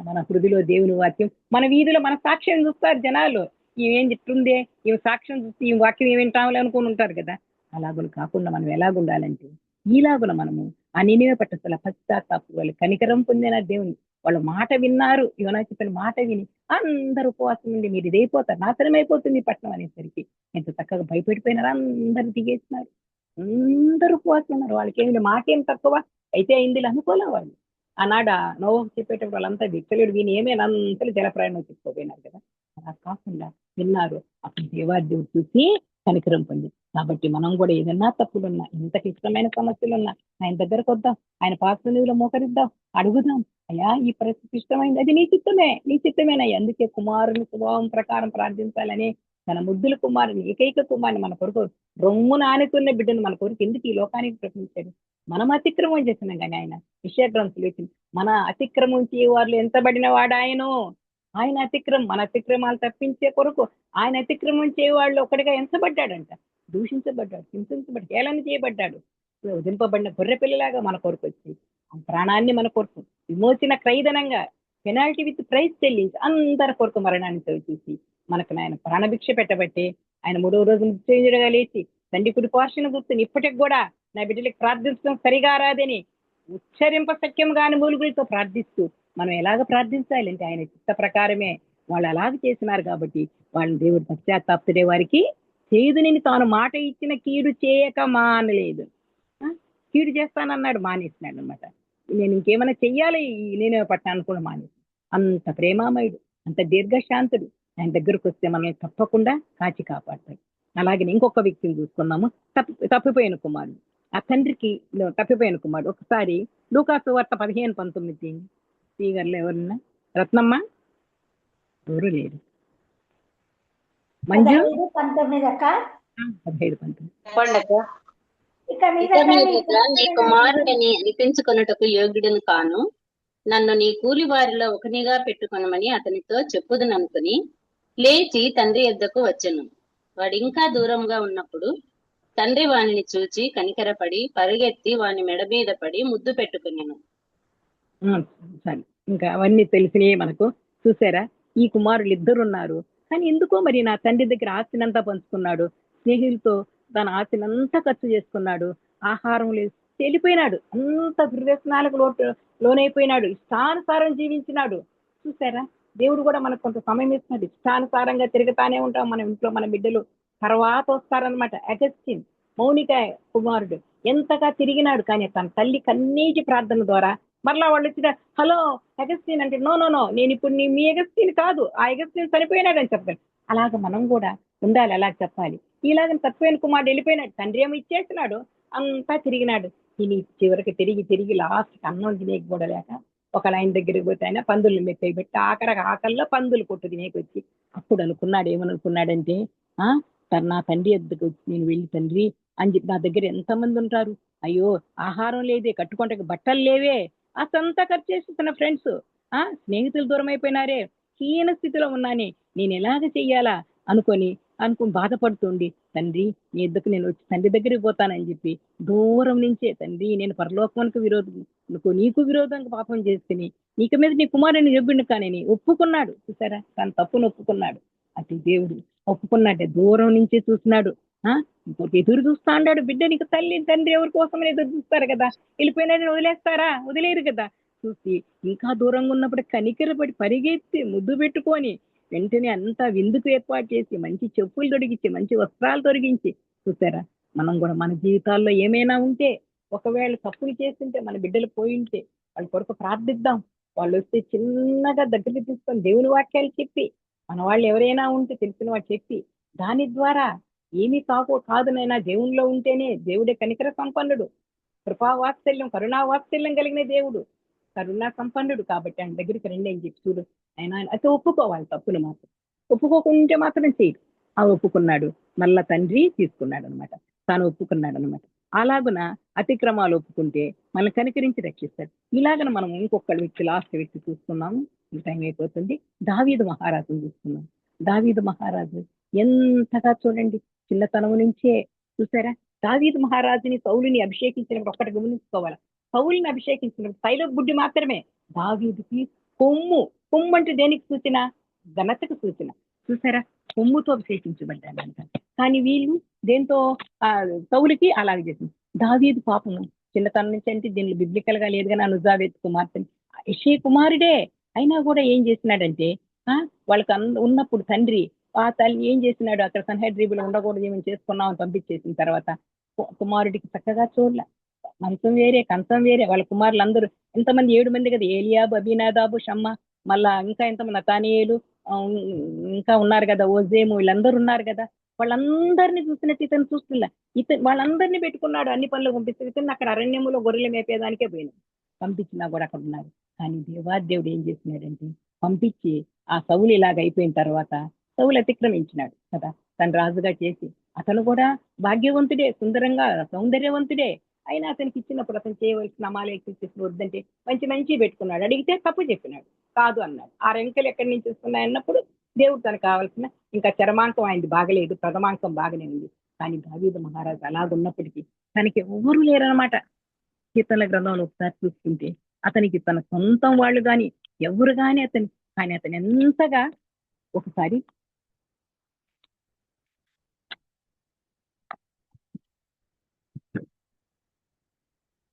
Speaker 3: మన హృదిలో దేవుని వాక్యం, మన వీధిలో మన సాక్ష్యం చూస్తారు జనాలు, ఈమెం చెప్తుందే, ఈమె సాక్ష్యం చూస్తే ఈ వాక్యం ఏమింటామని అనుకుని ఉంటారు కదా. అలాగను కాకుండా మనం ఎలాగుండాలంటే ఈలాగున మనము ఆ నినివే పట్టణస్థల పశ్చాత్తాపం, వాళ్ళు కనికరం పొందిన దేవుని, వాళ్ళ మాట విన్నారు. యోనా చెప్పిన మాట విని అందరూ ఉపవాసం ఉండి మీరు ఇదైపోతారు, నాశనం అయిపోతుంది పట్టణం అనేసరికి ఎంత చక్కగా భయపడిపోయినారు. అందరు దిగేసినారు, అందరూ ఉపవాసం ఉన్నారు. వాళ్ళకి ఏమి మాట ఏం తక్కువ అయితే అయింది అనుకోలే వాళ్ళు. ఆనాడ నోవహు చెప్పేటప్పుడు వాళ్ళంతా విచ్చలుడు విని ఏమైనా అంతలు జలప్రయాణం చెప్పుకోపోయినారు కదా. అలా కాకుండా విన్నారు. అప్పుడు దేవాదేవుడు చూసి కనికరం పొంది. కాబట్టి మనం కూడా ఏదన్నా తప్పులున్నా, ఎంత క్లిష్టమైన సమస్యలున్నా ఆయన దగ్గరకు వద్దాం, ఆయన పాత్రలో మోకరిద్దాం, అడుగుదాం, అయ్యా ఈ పరిస్థితి ఇష్టమైంది, అది నీ చిత్తమేనయ్యా. అందుకే కుమారుని స్వభావం ప్రకారం ప్రార్థించాలని తన ముద్దుల కుమారుని, ఏకైక కుమారుని మన కొరకు రొమ్ము నానుకున్న బిడ్డను మన కొరకు ఎందుకు ఈ లోకానికి ప్రశ్నించాడు? మనం అతిక్రమం చేసినాం కానీ ఆయన విషయగ్రంథులు వేసింది, మన అతిక్రమం చేయవాళ్ళు ఎంతబడిన వాడు ఆయన అతిక్రమం, మన అతిక్రమాలు తప్పించే కొరకు ఆయన అతిక్రమం చేయవాళ్ళు ఒకటిగా ఎంచబడ్డాడంట, దూషించబడ్డాడు, హింసించబడ్డాడు, హేళన చేయబడ్డాడు. వదిలింపబడిన గొర్రె పిల్లలాగా మన కొరకు వచ్చి ఆ ప్రాణాన్ని మన కొరకు విమోచన క్రైదనంగా పెనాల్టీ విత్ ప్రైజ్ చెల్లించి అందరి కొరకు మరణాన్ని చూసి మనకు ఆయన ప్రాణభిక్ష పెట్టబట్టి ఆయన 3వ రోజు మృత్యుంజుడుగా లేచి తండ్రి కుడి పార్శ్వన కూర్చొని ఇప్పటికి కూడా నా బిడ్డలకు ప్రార్థించడం సరిగా రాదని ఉచ్చరింప సఖ్యం కాని మూలుగులతో ప్రార్థిస్తూ మనం ఎలాగ ప్రార్థించాలి అంటే ఆయన చిత్త ప్రకారమే వాళ్ళు అలాగ చేసినారు. కాబట్టి వాళ్ళని దేవుడు పశ్చాత్తాపడే వారికి చేదునని తాను మాట ఇచ్చిన కీడు చేయక మానలేదు. కీడు చేస్తానన్నాడు, మానేసినాడు అనమాట. నేను ఇంకేమైనా చెయ్యాలి నేను పట్టణాన్ని కూడా మానేసి, అంత ప్రేమామయుడు, అంత దీర్ఘశాంతుడు. ఆయన దగ్గరకు వస్తే మనల్ని తప్పకుండా కాచి కాపాడతాడు. అలాగే ఇంకొక వ్యక్తిని చూసుకున్నాము, తప్పిపోయిన కుమారుడు. ఆ తండ్రికి తప్పిపోయిన కుమారుడు. ఒకసారి లూకాసు వార్త 15:19 శ్రీగారులో ఎవరన్నా, రత్నమ్మ ఎవరు లేరు, మంజు 15:19
Speaker 1: నీ కుమారుడిని అనిపించుకొనుటకు యోగ్యుడును కాను, నన్ను నీ కూలి వారిలో ఒకనిగా పెట్టుకొనమని అతనితో చెప్పుదుననుకుని లేచి తండ్రి యొద్దకు వచ్చెను. వాడు ఇంకా దూరంగా ఉన్నప్పుడు తండ్రి వానిని చూచి కనికరపడి పరిగెత్తి వాని మెడ మీద పడి ముద్దు పెట్టుకున్నాను.
Speaker 3: సరే, ఇంకా అవన్నీ తెలిసినవి మనకు. చూసారా, ఈ కుమారులు 2 ఉన్నారు, కానీ ఎందుకో మరి నా తండ్రి దగ్గర ఆస్తినంతా పంచుకున్నాడు, స్నేహితులతో తన ఆస్తినంతా ఖర్చు చేసుకున్నాడు. ఆహారం లేదు, వెళ్ళిపోయినాడు. అంత దుర్వ్యసనాలకు లోనైపోయినాడు. ఇష్టానుసారం జీవించినాడు. చూసారా, దేవుడు కూడా మనకు కొంత సమయం ఇస్తున్నాడు. ఇష్టానుసారంగా తిరుగుతానే ఉంటాం మన ఇంట్లో. మన బిడ్డలు తర్వాత వస్తారనమాట. అగస్టిన్, మౌనిక కుమారుడు ఎంతగా తిరిగినాడు, కానీ తన తల్లి కన్నీటి ప్రార్థన ద్వారా మరలా వాళ్ళు వచ్చిన, హలో అగస్టిన్ అంటే, నో నో నో, నేను ఇప్పుడు మీ అగస్టిన్ కాదు, ఆ అగస్టిన్ చనిపోయినాడు అని చెప్పాను. అలాగ మనం కూడా ఉండాలి, అలా చెప్పాలి. ఇలాగ తత్వైన కుమారుడు వెళ్ళిపోయినాడు. తండ్రి ఏమో ఇచ్చేసినాడు, అంతా తిరిగినాడు. చివరికి తిరిగి లాస్ట్ అన్నం తినేకి కూడా లేక ఒక లైన్ దగ్గరికి పోతే ఆయన పందులు మెత్తయి పెట్టి ఆకల్లో పందులు కొట్టు తినేకి వచ్చి అప్పుడు అనుకున్నాడు, ఏమనుకున్నాడంటే, నా తండ్రి ఎద్దుకు వచ్చి నేను వెళ్ళి, తండ్రి అని చెప్పి, నా దగ్గర ఎంతమంది ఉంటారు, అయ్యో ఆహారం లేదే, కట్టుకుంటే బట్టలు లేవే, అసంతా ఖర్చు చేసి తన ఫ్రెండ్స్ స్నేహితులు దూరం అయిపోయినారే, హీన స్థితిలో ఉన్నానే, నేను ఎలాగ చెయ్యాలా అనుకొని బాధపడుతుండి, తండ్రి నీ ఎద్దుకు నేను వచ్చి తండ్రి దగ్గరికి పోతానని చెప్పి దూరం నుంచే, తండ్రి నేను పరలోకానికి నీకు విరోధంగా పాపం చేసుకుని నీకు మీద నీ కుమారుని చెబ్బిండు కానీ ఒప్పుకున్నాడు. చూసారా, తన తప్పును ఒప్పుకున్నాడు. అటు దేవుడు ఒప్పుకున్నాడే, దూరం నుంచే చూసినాడు. ఎదురు చూస్తా అన్నాడు. బిడ్డ నీకు తండ్రి ఎవరి కోసం ఎదురు చూస్తారు కదా, వెళ్ళిపోయినాడని వదిలేస్తారా? వదిలేరు కదా. చూసి ఇంకా దూరంగా ఉన్నప్పుడు కనికరపడి పరిగెత్తి ముద్దు పెట్టుకొని వెంటనే అంతా విందుకు ఏర్పాటు చేసి మంచి చెప్పులు తొడిగించి మంచి వస్త్రాలు తొడిగించి, చూసారా, మనం కూడా మన జీవితాల్లో ఏమైనా ఉంటే, ఒకవేళ తప్పులు చేస్తుంటే, మన బిడ్డలు పోయి ఉంటే వాళ్ళ కొరకు ప్రార్థిద్దాం. వాళ్ళు వస్తే చిన్నగా దగ్గరికి తీసుకొని దేవుని వాక్యాలు చెప్పి, మన వాళ్ళు ఎవరైనా ఉంటే తెలిసిన వాడు చెప్పి, దాని ద్వారా ఏమీ కాదునైనా దేవునిలో ఉంటేనే, దేవుడే కనికర సంపన్నుడు, కృపావాత్సల్యం కరుణా వాత్సల్యం కలిగిన దేవుడు, కరుణా సంపన్నుడు. కాబట్టి ఆయన దగ్గరికి రండి అని చెప్పి చూడు, ఆయన అయితే ఒప్పుకోవాలి. తప్పులు మాత్రం ఒప్పుకోకుంటే మాత్రం చేయడు. ఒప్పుకున్నాడు. మళ్ళా తండ్రి తీసుకున్నాడు అనమాట, తాను ఒప్పుకున్నాడు అనమాట. అలాగున అతిక్రమాలు ఒప్పుకుంటే మనల్ని కనికరించి రక్షిస్తాడు. ఇలాగన మనం ఇంకొక వ్యక్తి, లాస్ట్ వ్యక్తి చూస్తున్నాము, టైం అయిపోతుంది. దావీదు మహారాజును చూస్తున్నాం. దావీదు మహారాజు ఎంతగా చూడండి, చిన్నతనం నుంచే చూసారా, దావీదు మహారాజుని సౌలుని అభిషేకించినప్పుడు ఒక్కటి గమనించుకోవాలి. సౌలుని అభిషేకించినప్పుడు తైల బుడ్డి మాత్రమే, దావీదుకి కొమ్ము అంటే దేనికి సూచన? ఘనతకు సూచన. చూసారా, కొమ్ముతో అభిషేకించబడ్డాడు అంట. కానీ వీళ్ళు దేంతో? సౌలుకి అలాగే చేసింది. దావీదు పాపము చిన్నతనం నుంచి, అంటే దీనిలో బిబ్లికల్ గా లేదు కానీ అనుజావేత్ కుమార్తె యెషే కుమారుడే అయినా కూడా ఏం చేసినాడంటే, వాళ్ళకి ఉన్నప్పుడు తండ్రి ఆ తల్లి ఏం చేసినాడు, అక్కడ సన్హెడ్రీబులో ఉండకూడదు, ఏమేమి చేసుకున్నామని పంపించేసిన తర్వాత కుమారుడికి చక్కగా చూడలే, మంచం వేరే కంచం వేరే. వాళ్ళ కుమారులు అందరూ ఎంతమంది? 7 మంది కదా, ఏలియాబు, అబీనాదాబు, షమ్మ, మళ్ళా ఇంకా ఎంతమంది, నతానియేలు, ఇంకా ఉన్నారు కదా, ఓజేము, వీళ్ళందరూ ఉన్నారు కదా. వాళ్ళందరినీ చూసినట్టు ఇతను చూస్తున్నా, వాళ్ళందరినీ పెట్టుకున్నాడు, అన్ని పనులు పంపిస్తే ఇతను అక్కడ అరణ్యములో గొర్రెలు మేపేదానికే పోయినాడు. పంపించినా కూడా అక్కడ ఉన్నారు. కానీ దేవాదేవుడు ఏం చేసినాడంటే, పంపించి ఆ సౌలు ఇలాగ అయిపోయిన తర్వాత సౌలు అతిక్రమించినాడు కదా, తను రాజుగా చేసి, అతను కూడా భాగ్యవంతుడే, సుందరంగా సౌందర్యవంతుడే. అయినా అతనికి ఇచ్చినప్పుడు అతను చేయవలసిన అమాలేకి వద్దంటే మంచి పెట్టుకున్నాడు. అడిగితే తప్పు చెప్పినాడు, కాదు అన్నాడు. 6 అంకెలు ఎక్కడి నుంచి వస్తున్నాయన్నప్పుడు దేవుడు తనకు కావాల్సిన, ఇంకా చరమాంకం ఆయనది బాగలేదు, ప్రథమాంకం బాగానే ఉంది. కానీ దావీదు మహారాజు అలాగున్నప్పటికీ తనకి ఎవరు లేరనమాట. కీర్తనల గ్రంథంలో ఒకసారి చూసుకుంటే అతనికి తన సొంతం వాళ్ళు కానీ ఎవరు కానీ అతను ఎంతగా, ఒకసారి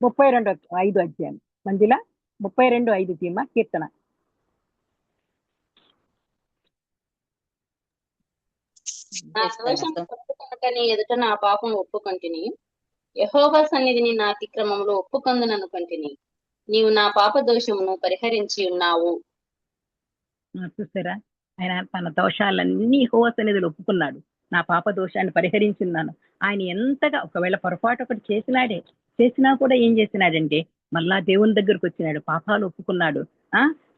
Speaker 3: 32:5 అధ్యాయం మందిలా 32:5 తీమ కీర్తన.
Speaker 1: నా దోషం కనుకని ఎదుట నా పాపం ఒప్పుకొంటిని, యెహోవా సన్నిధిని నా అతిక్రమంలో ఒప్పుకొందుననుకొంటిని, నీవు నా పాప దోషమును పరిహరించి ఉన్నావు.
Speaker 3: చూసారా, ఆయన తన దోషాలన్నీ యెహోవా సన్నిధిలో ఒప్పుకున్నాడు. నా పాప దోషాన్ని పరిహరించున్నాను. ఆయన ఎంతగా, ఒకవేళ పొరపాటు ఒకటి చేసినా కూడా ఏం చేసినాడంటే, మళ్ళా దేవుని దగ్గరకు వచ్చినాడు, పాపాలు ఒప్పుకున్నాడు.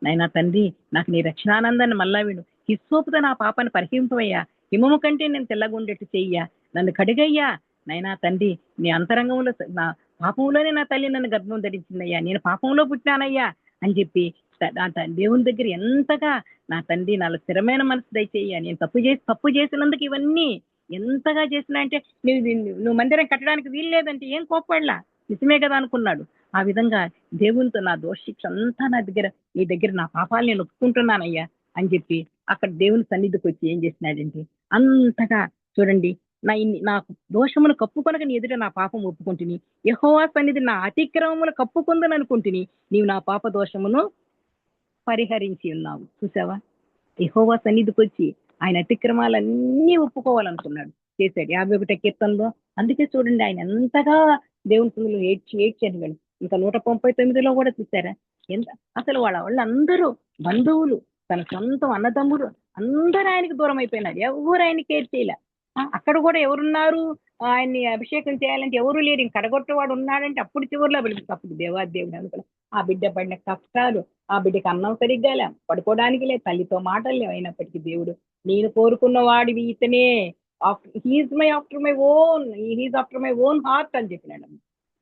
Speaker 3: నైనా తండ్రి, నాకు నీ రక్షణానందాన్ని మళ్ళా విను, హిస్సోపుతో నా పాపాన్ని పరిహింపవయ్యా, హిమము కంటే నేను తెల్లగుండేట్టు చెయ్యా, నన్ను కడిగయ్యా. నైనా తండ్రి, నీ అంతరంగంలో నా పాపంలోనే నా తల్లి నన్ను గర్భం ధరించిందయ్యా, నేను పాపంలో పుట్టినానయ్యా అని చెప్పి దేవుని దగ్గర ఎంతగా, నా తండ్రి నాలో స్థిరమైన మనసు దయచేయ్యా, నేను తప్పు చేసినందుకు ఇవన్నీ ఎంతగా చేసినా అంటే, నువ్వు మందిరం కట్టడానికి వీలు లేదంటే ఏం కోప్పడలా, నిజమే కదా అనుకున్నాడు. ఆ విధంగా దేవునితో నా దోషిక్ష అంతా నీ దగ్గర నా పాపాలు నేను ఒప్పుకుంటున్నానయ్యా అని చెప్పి అక్కడ దేవుని సన్నిధికి వచ్చి ఏం చేసినాడంటే, అంతగా చూడండి, నాకు దోషమును కప్పుకొనక నీ ఎదుట నా పాపం ఒప్పుకుంటుని, యెహోవా సన్నిధి నా అతిక్రమములు కప్పుకుందని అనుకుంటుని, నీవు నా పాప దోషమును పరిహరించి ఉన్నావు. చూసావా, యెహోవా సన్నిధికి వచ్చి ఆయన అతిక్రమాలన్నీ ఒప్పుకోవాలనుకున్నాడు, చేశాడు. 51 కీర్తనలో అందుకే చూడండి ఆయన ఎంతగా దేవుని సన్నిధిలో ఏడ్చి అడిగాడు. ఇంకా 139లో కూడా చూసారా, ఎంత అసలు వాళ్ళందరూ బంధువులు, తన సొంతం అన్నదమ్ములు అందరూ ఆయనకి దూరం అయిపోయినారు. ఎవరు ఆయన కేర్ చేయలే. అక్కడ కూడా ఎవరున్నారు, ఆయన్ని అభిషేకం చేయాలంటే ఎవరు లేరు. ఇంక కడగొట్టేవాడు ఉన్నాడంటే అప్పుడు చివరిలో పిలిపిస్తే అప్పుడు దేవాదేవుడు అనుకున్నా. ఆ బిడ్డ పడిన కష్టాలు, ఆ బిడ్డకి అన్నం సరిగ్గా లే, పడుకోవడానికి లేదు, తల్లితో మాటలు లేవు. అయినప్పటికీ దేవుడు, నేను కోరుకున్న వాడివి ఇతనే, he is after my own heart అని చెప్పినాడు.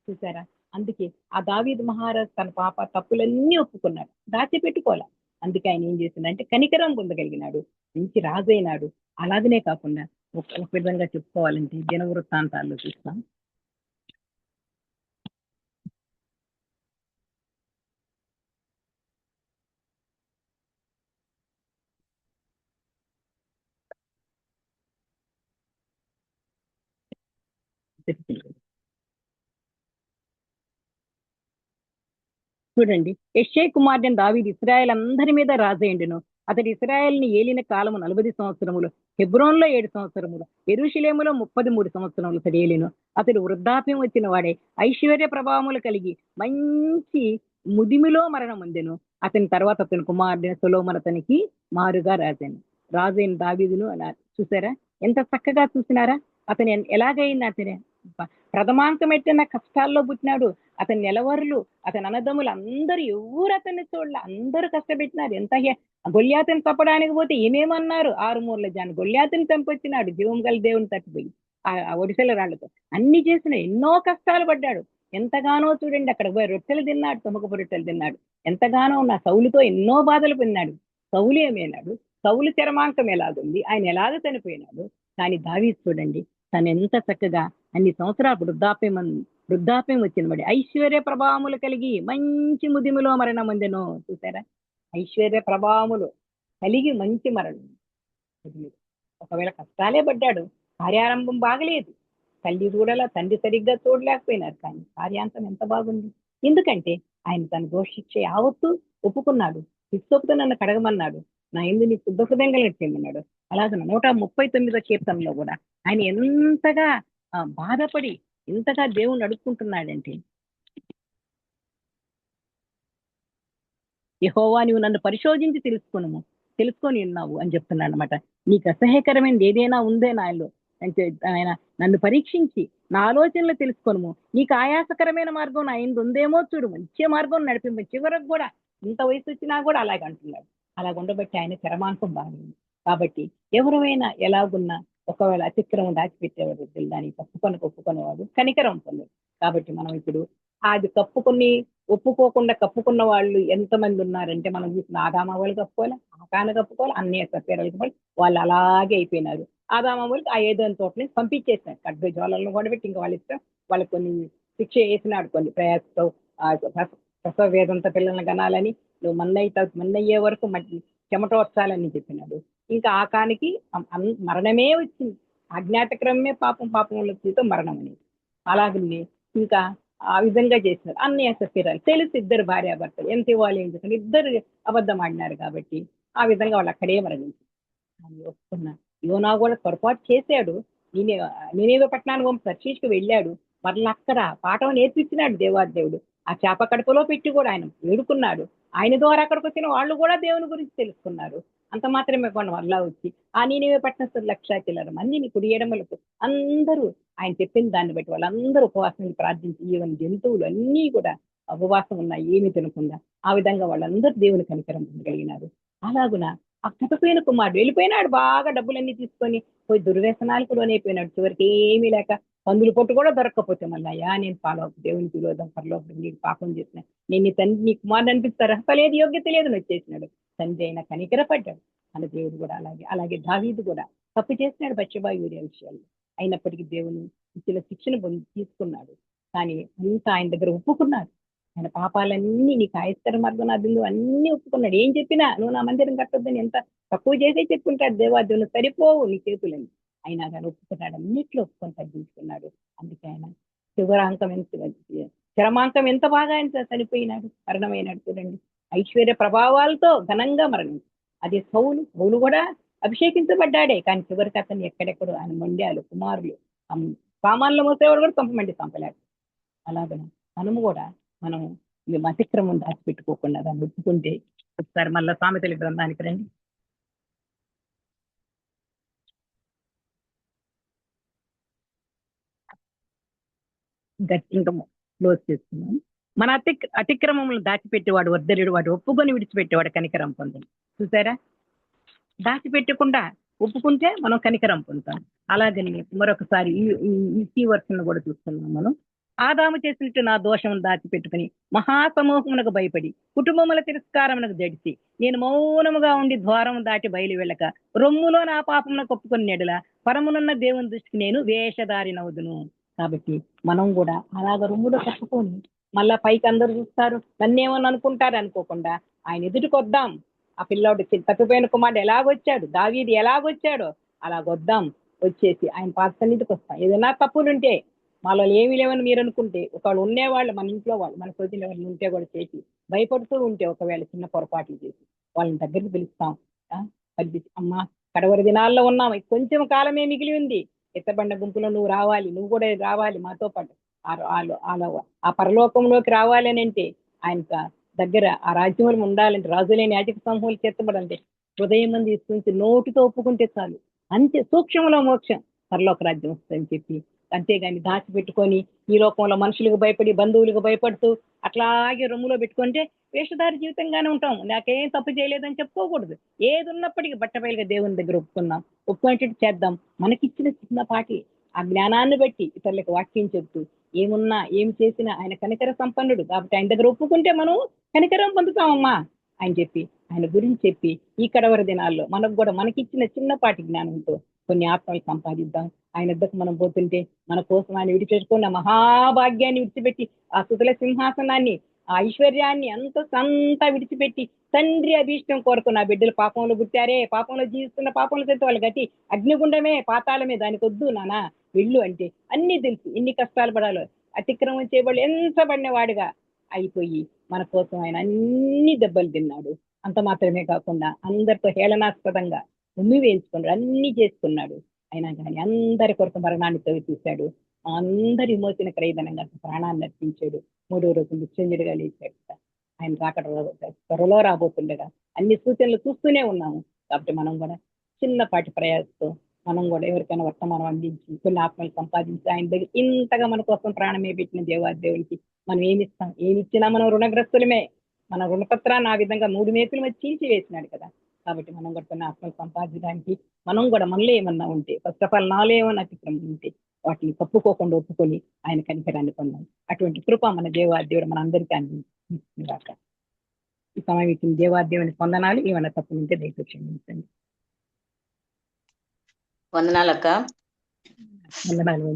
Speaker 3: చూసారా, అందుకే ఆ దావీదు మహారాజ్ తన పాప తప్పులన్నీ ఒప్పుకున్నాడు, దాచిపెట్టుకోలే. అందుకే ఆయన ఏం చేసిందంటే కనికరం పొందగలిగినాడు, మంచి రాజు అయినాడు. అలాగనే కాకుండా ఒక విధంగా చెప్పుకోవాలంటే దినవృత్తాంతాల్లో చూస్తాం. చూడండి, యెష్షై కుమారుడైన దావీదు ఇశ్రాయేల్ అందరి మీద రాజయ్యుండును. అతడు ఇశ్రాయేల్ని ఏలిన కాలము 40 సంవత్సరములు, హెబ్రోన్లో 7 సంవత్సరములు, యెరూషలేములో 33 సంవత్సరములు అతడు ఏలిను. అతడు వృద్ధాప్యం వచ్చిన వాడే, ఐశ్వర్య ప్రభావములు కలిగి మంచి ముదిమిలో మరణం పొందెను. అతని తర్వాత అతని కుమారుడైన సొలొమోను అతనికి మారుగా రాజైన దావీదును అలా చూసారా, ఎంత చక్కగా చూసినారా. అతను ఎలాగైనా అతని ప్రథమాంకం ఎట్టిన కష్టాల్లో పుట్టినాడు. అతని నెలవరులు, అతని అన్నదమ్ములు అందరూ ఎవరు అతన్ని చూడలే, అందరూ కష్టపెట్టినారు. ఎంత గొల్యాతుని తప్పడానికి పోతే ఏమేమన్నారు, 6 మూరల జాని గొల్యాతుని చంపొచ్చినాడు జీవం గల దేవుని తట్టిపోయి ఆ ఒడిసెల రాళ్లతో. అన్ని చేసిన ఎన్నో కష్టాలు పడ్డాడు. ఎంతగానో చూడండి, అక్కడ పోయి రొట్టెలు తిన్నాడు, తుమ్మకపు రొట్టెలు తిన్నాడు. ఎంతగానో ఉన్న సౌలుతో ఎన్నో బాధలు పొందాడు. సౌలు ఏమైనాడు, సౌలు చరమాంకం ఎలాగుంది, ఆయన ఎలాగ చనిపోయినాడు. కానీ దావీదు చూడండి, తను ఎంత చక్కగా అన్ని సంవత్సరాలు వృద్ధాప్యం వచ్చిన వాడి ఐశ్వర్య ప్రభావములు కలిగి మంచి ముదిమిలో మరణం పొందెను. చూసారా, ఐశ్వర్య ప్రభావములు కలిగి మంచి మరణం. ఒకవేళ కష్టాలే పడ్డాడు, కార్యారంభం బాగలేదు, తల్లి చూడలా, తండ్రి సరిగ్గా చూడలేకపోయినారు. కానీ కార్యాంతం ఎంత బాగుంది. ఎందుకంటే ఆయన తన దోషిక్ష యావత్తు ఒప్పుకున్నాడు. శిక్షొప్పుతో నన్ను కడగమన్నాడు, నా ఎందు నీ శుద్ధ హృదయం కలిగిన్నాడు. అలాగే 139వ కీర్తనలో కూడా ఆయన ఎంతగా బాధపడి ఎంతగా దేవుణ్ణి అడుక్కుంటున్నాడంటే, యెహోవా నీవు నన్ను పరిశోధించి తెలుసుకొని ఉన్నావు అని చెప్తున్నాడు అనమాట. నీకు అసహ్యకరమైనది ఏదైనా ఉందే నాయనలో అంటే ఆయన నన్ను పరీక్షించి నా ఆలోచనలు తెలుసుకోను, నీకు ఆయాసకరమైన మార్గం నా ఎందు ఉందేమో చూడు, మంచి మార్గం నడిపింపు. చివరకు కూడా ఇంత వయసు వచ్చినా కూడా అలాగ అంటున్నాడు. అలాగ ఉండబట్టి ఆయన చరమాంకం బాగుంది. కాబట్టి ఎవరైనా ఎలాగున్నా ఒకవేళ అతిక్రమం దాచిపెట్టేవాడు దాన్ని ఒప్పుకొనేవాడు కనికరం పొందాడు. కాబట్టి మనం ఇప్పుడు అది కప్పుకున్న వాళ్ళు ఎంతమంది ఉన్నారంటే, మనం చూసిన ఆదామ వాళ్ళు కప్పుకోవాలి, ఆకాను కప్పుకోవాలి, అన్ని సఫేరాలు కప్పుకోవాలి. వాళ్ళు అలాగే అయిపోయినారు. ఆదామ వాళ్ళకి ఆ ఏదైనా తోటని పంపించేసినాడు, కడ్డు జ్వాలలను కూడా పెట్టి. ఇంకా వాళ్ళ ఇష్టం, వాళ్ళకి కొన్ని శిక్ష వేసినాడు, కొన్ని ప్రయాసతో ప్రసవ వేదంతో పిల్లల్ని కనాలని, నువ్వు మన్నయ్యే వరకు మట్టి చెమట వచ్చాలని చెప్పినాడు. ఇంకా ఆకానికి మరణమే వచ్చింది. అజ్ఞాతక్రమే పాపంలో జీవితం మరణం అనేది. అలాగే ఇంకా ఆ విధంగా చేసినారు. అన్ని సఫీరాలు తెలుసు, ఇద్దరు భార్యాభర్తలు ఎంత ఇవ్వాలి ఏం చేస్తారు, ఇద్దరు అబద్ధం ఆడినారు. కాబట్టి ఆ విధంగా వాళ్ళు అక్కడే మరణించారు. ఒప్పుకున్నా. యోనా కూడా పొరపాటు చేశాడు. నేనేదో పట్టణానికి చర్చికి వెళ్ళాడు, మరలా అక్కడ పాఠం నేర్పించినాడు దేవాదేవుడు. ఆ చేప కడుపులో పెట్టి కూడా ఆయన వేడుకున్నాడు. ఆయన ద్వారా అక్కడికి వచ్చిన వాళ్ళు కూడా దేవుని గురించి తెలుసుకున్నారు. అంత మాత్రమే కొన్ని వల్ల వచ్చి ఆ నేనేవే పట్టణస్తులు 1,00,000 మందిని కుడి ఎడమలకు అందరూ ఆయన చెప్పిన దాన్ని బట్టి వాళ్ళందరూ ఉపవాసం ప్రార్థించి, ఈవెన్ జంతువులు అన్నీ కూడా ఉపవాసం ఉన్నాయి, ఏమి తినకుండా. ఆ విధంగా వాళ్ళందరూ దేవుని కనికరం పొందగలిగినారు. అలాగున ఆ కథపోయిన కుమారుడు వెళ్ళిపోయినాడు, బాగా డబ్బులన్నీ తీసుకొని పోయి దుర్వ్యసనాలకు లోనైపోయినాడు. చివరికి ఏమీ లేక పందులు పొట్టు కూడా దొరక్కపోతే మళ్ళీ అయ్యా నేను దేవునికి విరోధం పరలోకం నీకు పాపం చేసిన, నేను నీ తండ్రి నీ కుమారుడు అనిపిస్తారు, అర్హత లేదు, యోగ్యత లేదు అని వచ్చేసినాడు. తండ్రి అయినా కనికరపడ్డాడు. మన దేవుడు కూడా అలాగే దావీదు కూడా తప్పు చేసినాడు బత్షెబా యూరియా విషయాల్లో. అయినప్పటికీ దేవుని ఇచ్చిన శిక్షను తీసుకున్నాడు. కానీ అంతా ఆయన దగ్గర ఒప్పుకున్నాడు. ఆయన పాపాలన్నీ నీకు ఆయస్కర మార్గం అది అన్ని ఒప్పుకున్నాడు. ఏం చెప్పినా నువ్వు నా మందిరం కట్టొద్దని ఎంత తక్కువ చేసే చెప్పుకుంటాడు దేవాదేవుని, సరిపోవు నీ చేతులని. అయినా కానీ ఒప్పుకున్నాడు, అన్నిట్లో ఒప్పుకొని తగ్గించుకున్నాడు. అందుకే ఆయన శివరాంకం చరమాంకం ఎంత బాగా ఆయన చనిపోయినాడు, మరణమైనాడు చూడండి. ఐశ్వర్య ప్రభావాలతో ఘనంగా మరణం. అదే సౌలు కూడా అభిషేకించబడ్డాడే, కానీ చివరికి అతను ఎక్కడెక్కడో ఆయన మొండ్యాలు కుమారులు సామాన్లు మోసేవాడు కూడా చంపలేడు. అలాగనే మనము కూడా మనము అతిక్రమం దాచిపెట్టుకోకుండా దాన్ని ఒప్పుకుంటే, ఒకసారి మళ్ళా సామెతల గ్రంథానికి రండి. గట్టిగా క్లోజ్ చేస్తున్నాం. మన అతిక్రమములు దాచిపెట్టేవాడు వర్ధరుడు, వాడు ఒప్పుకొని విడిచిపెట్టేవాడు కనికరం పొందండి. చూసారా, దాచిపెట్టకుండా ఒప్పుకుంటే మనం కనికరం పొందుతాం. అలాగని మరొకసారి ఈ వర్షం కూడా చూస్తున్నాం మనం. ఆదాము చేసినట్టు నా దోషం దాచిపెట్టుకుని మహాసమూహమునకు భయపడి కుటుంబముల తిరస్కారమునకు జడిసి నేను మౌనముగా ఉండి ద్వారం దాటి బయలు వెళ్ళక రొమ్ములో నా పాపమున కొప్పుకొని నెడల పరమునున్న దేవుని దృష్టికి నేను వేషధారినవుదును. కాబట్టి మనం కూడా అలాగ రొమ్ములో కప్పుకొని మళ్ళా పైకి అందరు చూస్తారు, నన్నేమని అనుకుంటారు అనుకోకుండా ఆయన ఎదుటికొద్దాం. ఆ పిల్లోడు తప్పిపోయిన కుమారుడు ఎలాగొచ్చాడు, దావీదు ఎలాగొచ్చాడో అలాగొద్దాం. వచ్చేసి ఆయన పాద సన్నిధికి వస్తాం. ఏదైనా తప్పులుంటే మాలో ఏమీ లేవని మీరు అనుకుంటే, ఒకళ్ళు ఉండేవాళ్ళు మన ఇంట్లో వాళ్ళు మన సోదరుల వాళ్ళు ఉంటే కూడా చేసి భయపడుతూ ఉంటే ఒకవేళ చిన్న పొరపాట్లు చేసి వాళ్ళని దగ్గరికి పిలుస్తాం. అమ్మా కడవరి దినాల్లో ఉన్నాం, కొంచెం కాలమే మిగిలి ఉంది, ఎత్తబండ గుంపులో నువ్వు రావాలి, నువ్వు కూడా రావాలి మాతో పాటు ఆ పరలోకంలోకి రావాలి అని అంటే ఆయన దగ్గర ఆ రాజ్యంలో ఉండాలంటే రాజులేని యాజక సమూహాలు చేర్చబడాలంటే హృదయం మంది ఇస్తుంది నోటితో ఒప్పుకుంటే చాలు, అంతే సూక్ష్మంలో మోక్షం పరలోక రాజ్యం వస్తుందని చెప్పి. అంతేగాని దాచిపెట్టుకొని ఈ లోకంలో మనుషులకు భయపడి బంధువులకు భయపడుతూ అట్లాగే రొమ్ములో పెట్టుకుంటే వేషధారి జీవితంగానే ఉంటాం. నాకేం తప్పు చేయలేదని చెప్పుకోకూడదు. ఏది ఉన్నప్పటికీ బట్టబయలుగా దేవుని దగ్గర ఒప్పుకుందాం, ఒప్పుకునేటట్టు చేద్దాం. మనకిచ్చిన చిన్నపాటి ఆ జ్ఞానాన్ని బట్టి ఇతరులకు వాక్యం చెబుతూ ఏమున్నా ఏం చేసినా ఆయన కనికర సంపన్నుడు కాబట్టి ఆయన దగ్గర ఒప్పుకుంటే మనం కనికరం పొందుతామమ్మా ఆయన చెప్పి, ఆయన గురించి చెప్పి ఈ కడవరి దినాల్లో మనకు కూడా మనకిచ్చిన చిన్నపాటి జ్ఞానంతో కొన్ని ఆత్మలు సంపాదిద్దాం. ఆయన వద్దకు మనం పోతుంటే మన కోసం ఆయన విడిచిపెట్టుకున్న మహాభాగ్యాన్ని విడిచిపెట్టి ఆ సుతుల సింహాసనాన్ని ఆ ఐశ్వర్యాన్ని అంతా విడిచిపెట్టి తండ్రి అభీష్టం కోరుకు నా బిడ్డలు పాపంలో పుట్టారే, పాపంలో జీవిస్తున్న పాపంలో చేస్తే వాళ్ళు గట్టి అగ్నిగుండమే పాతాళమే, దానికి వద్దు నానా వెళ్ళు అంటే అన్ని తెలుసు ఎన్ని కష్టాలు పడాలో. అతిక్రమం చేయబడి ఎంత పడిన వాడిగా అయిపోయి మన కోసం ఆయన అన్ని దెబ్బలు తిన్నాడు. అంత మాత్రమే కాకుండా అందరితో హేళనాస్పదంగా ఉమ్మి వేయించుకున్నాడు, అన్ని చేసుకున్నాడు. అయినా కానీ అందరి కొరకు మరణాన్ని తవ్వి చూశాడు. అందరి విమోచన క్రయధనంగా ప్రాణాన్ని అర్పించాడు. 3వ రోజు మృత్యుంజయుడిగా లేచాడు. ఆయన రాకడ త్వరలో రాబోతుండగా అన్ని సూచనలు చూస్తూనే ఉన్నాము. కాబట్టి మనం కూడా చిన్నపాటి ప్రయాసతో మనం కూడా ఎవరికైనా వర్తమానం అందించి కొన్ని ఆత్మలు సంపాదించి ఆయన దగ్గర ఇంతగా మన కోసం ప్రాణమే పెట్టిన దేవాదేవునికి మనం ఏమిస్తాం? ఏమిచ్చినా మనం రుణగ్రస్తులమే. మన రుణపత్రాన్ని ఆ విధంగా 3 మేకులు వచ్చి చీల్చి వేసినాడు కదా. కాబట్టి మనం కూడా కొన్ని ఆత్మలు సంపాదించడానికి మనం కూడా మనలో ఏమన్నా ఉంటే, ఫస్ట్ ఆఫ్ ఆల్ నాలో ఏమన్నా అతిక్రమం ఉంటే వాటిని తప్పుకోకుండా ఒప్పుకొని ఆయన కనికరాన్ని పొందాం. అటువంటి కృప మన దేవాదేవుడు మన అందరికీ అందించాక. ఈ సమయం ఇచ్చిన దేవాదేవుని పొందనాలు. ఏమన్నా తప్పు ఉంటే దయచేసి క్షమించండి.
Speaker 2: వందనాలక్క.
Speaker 3: వందనాలు.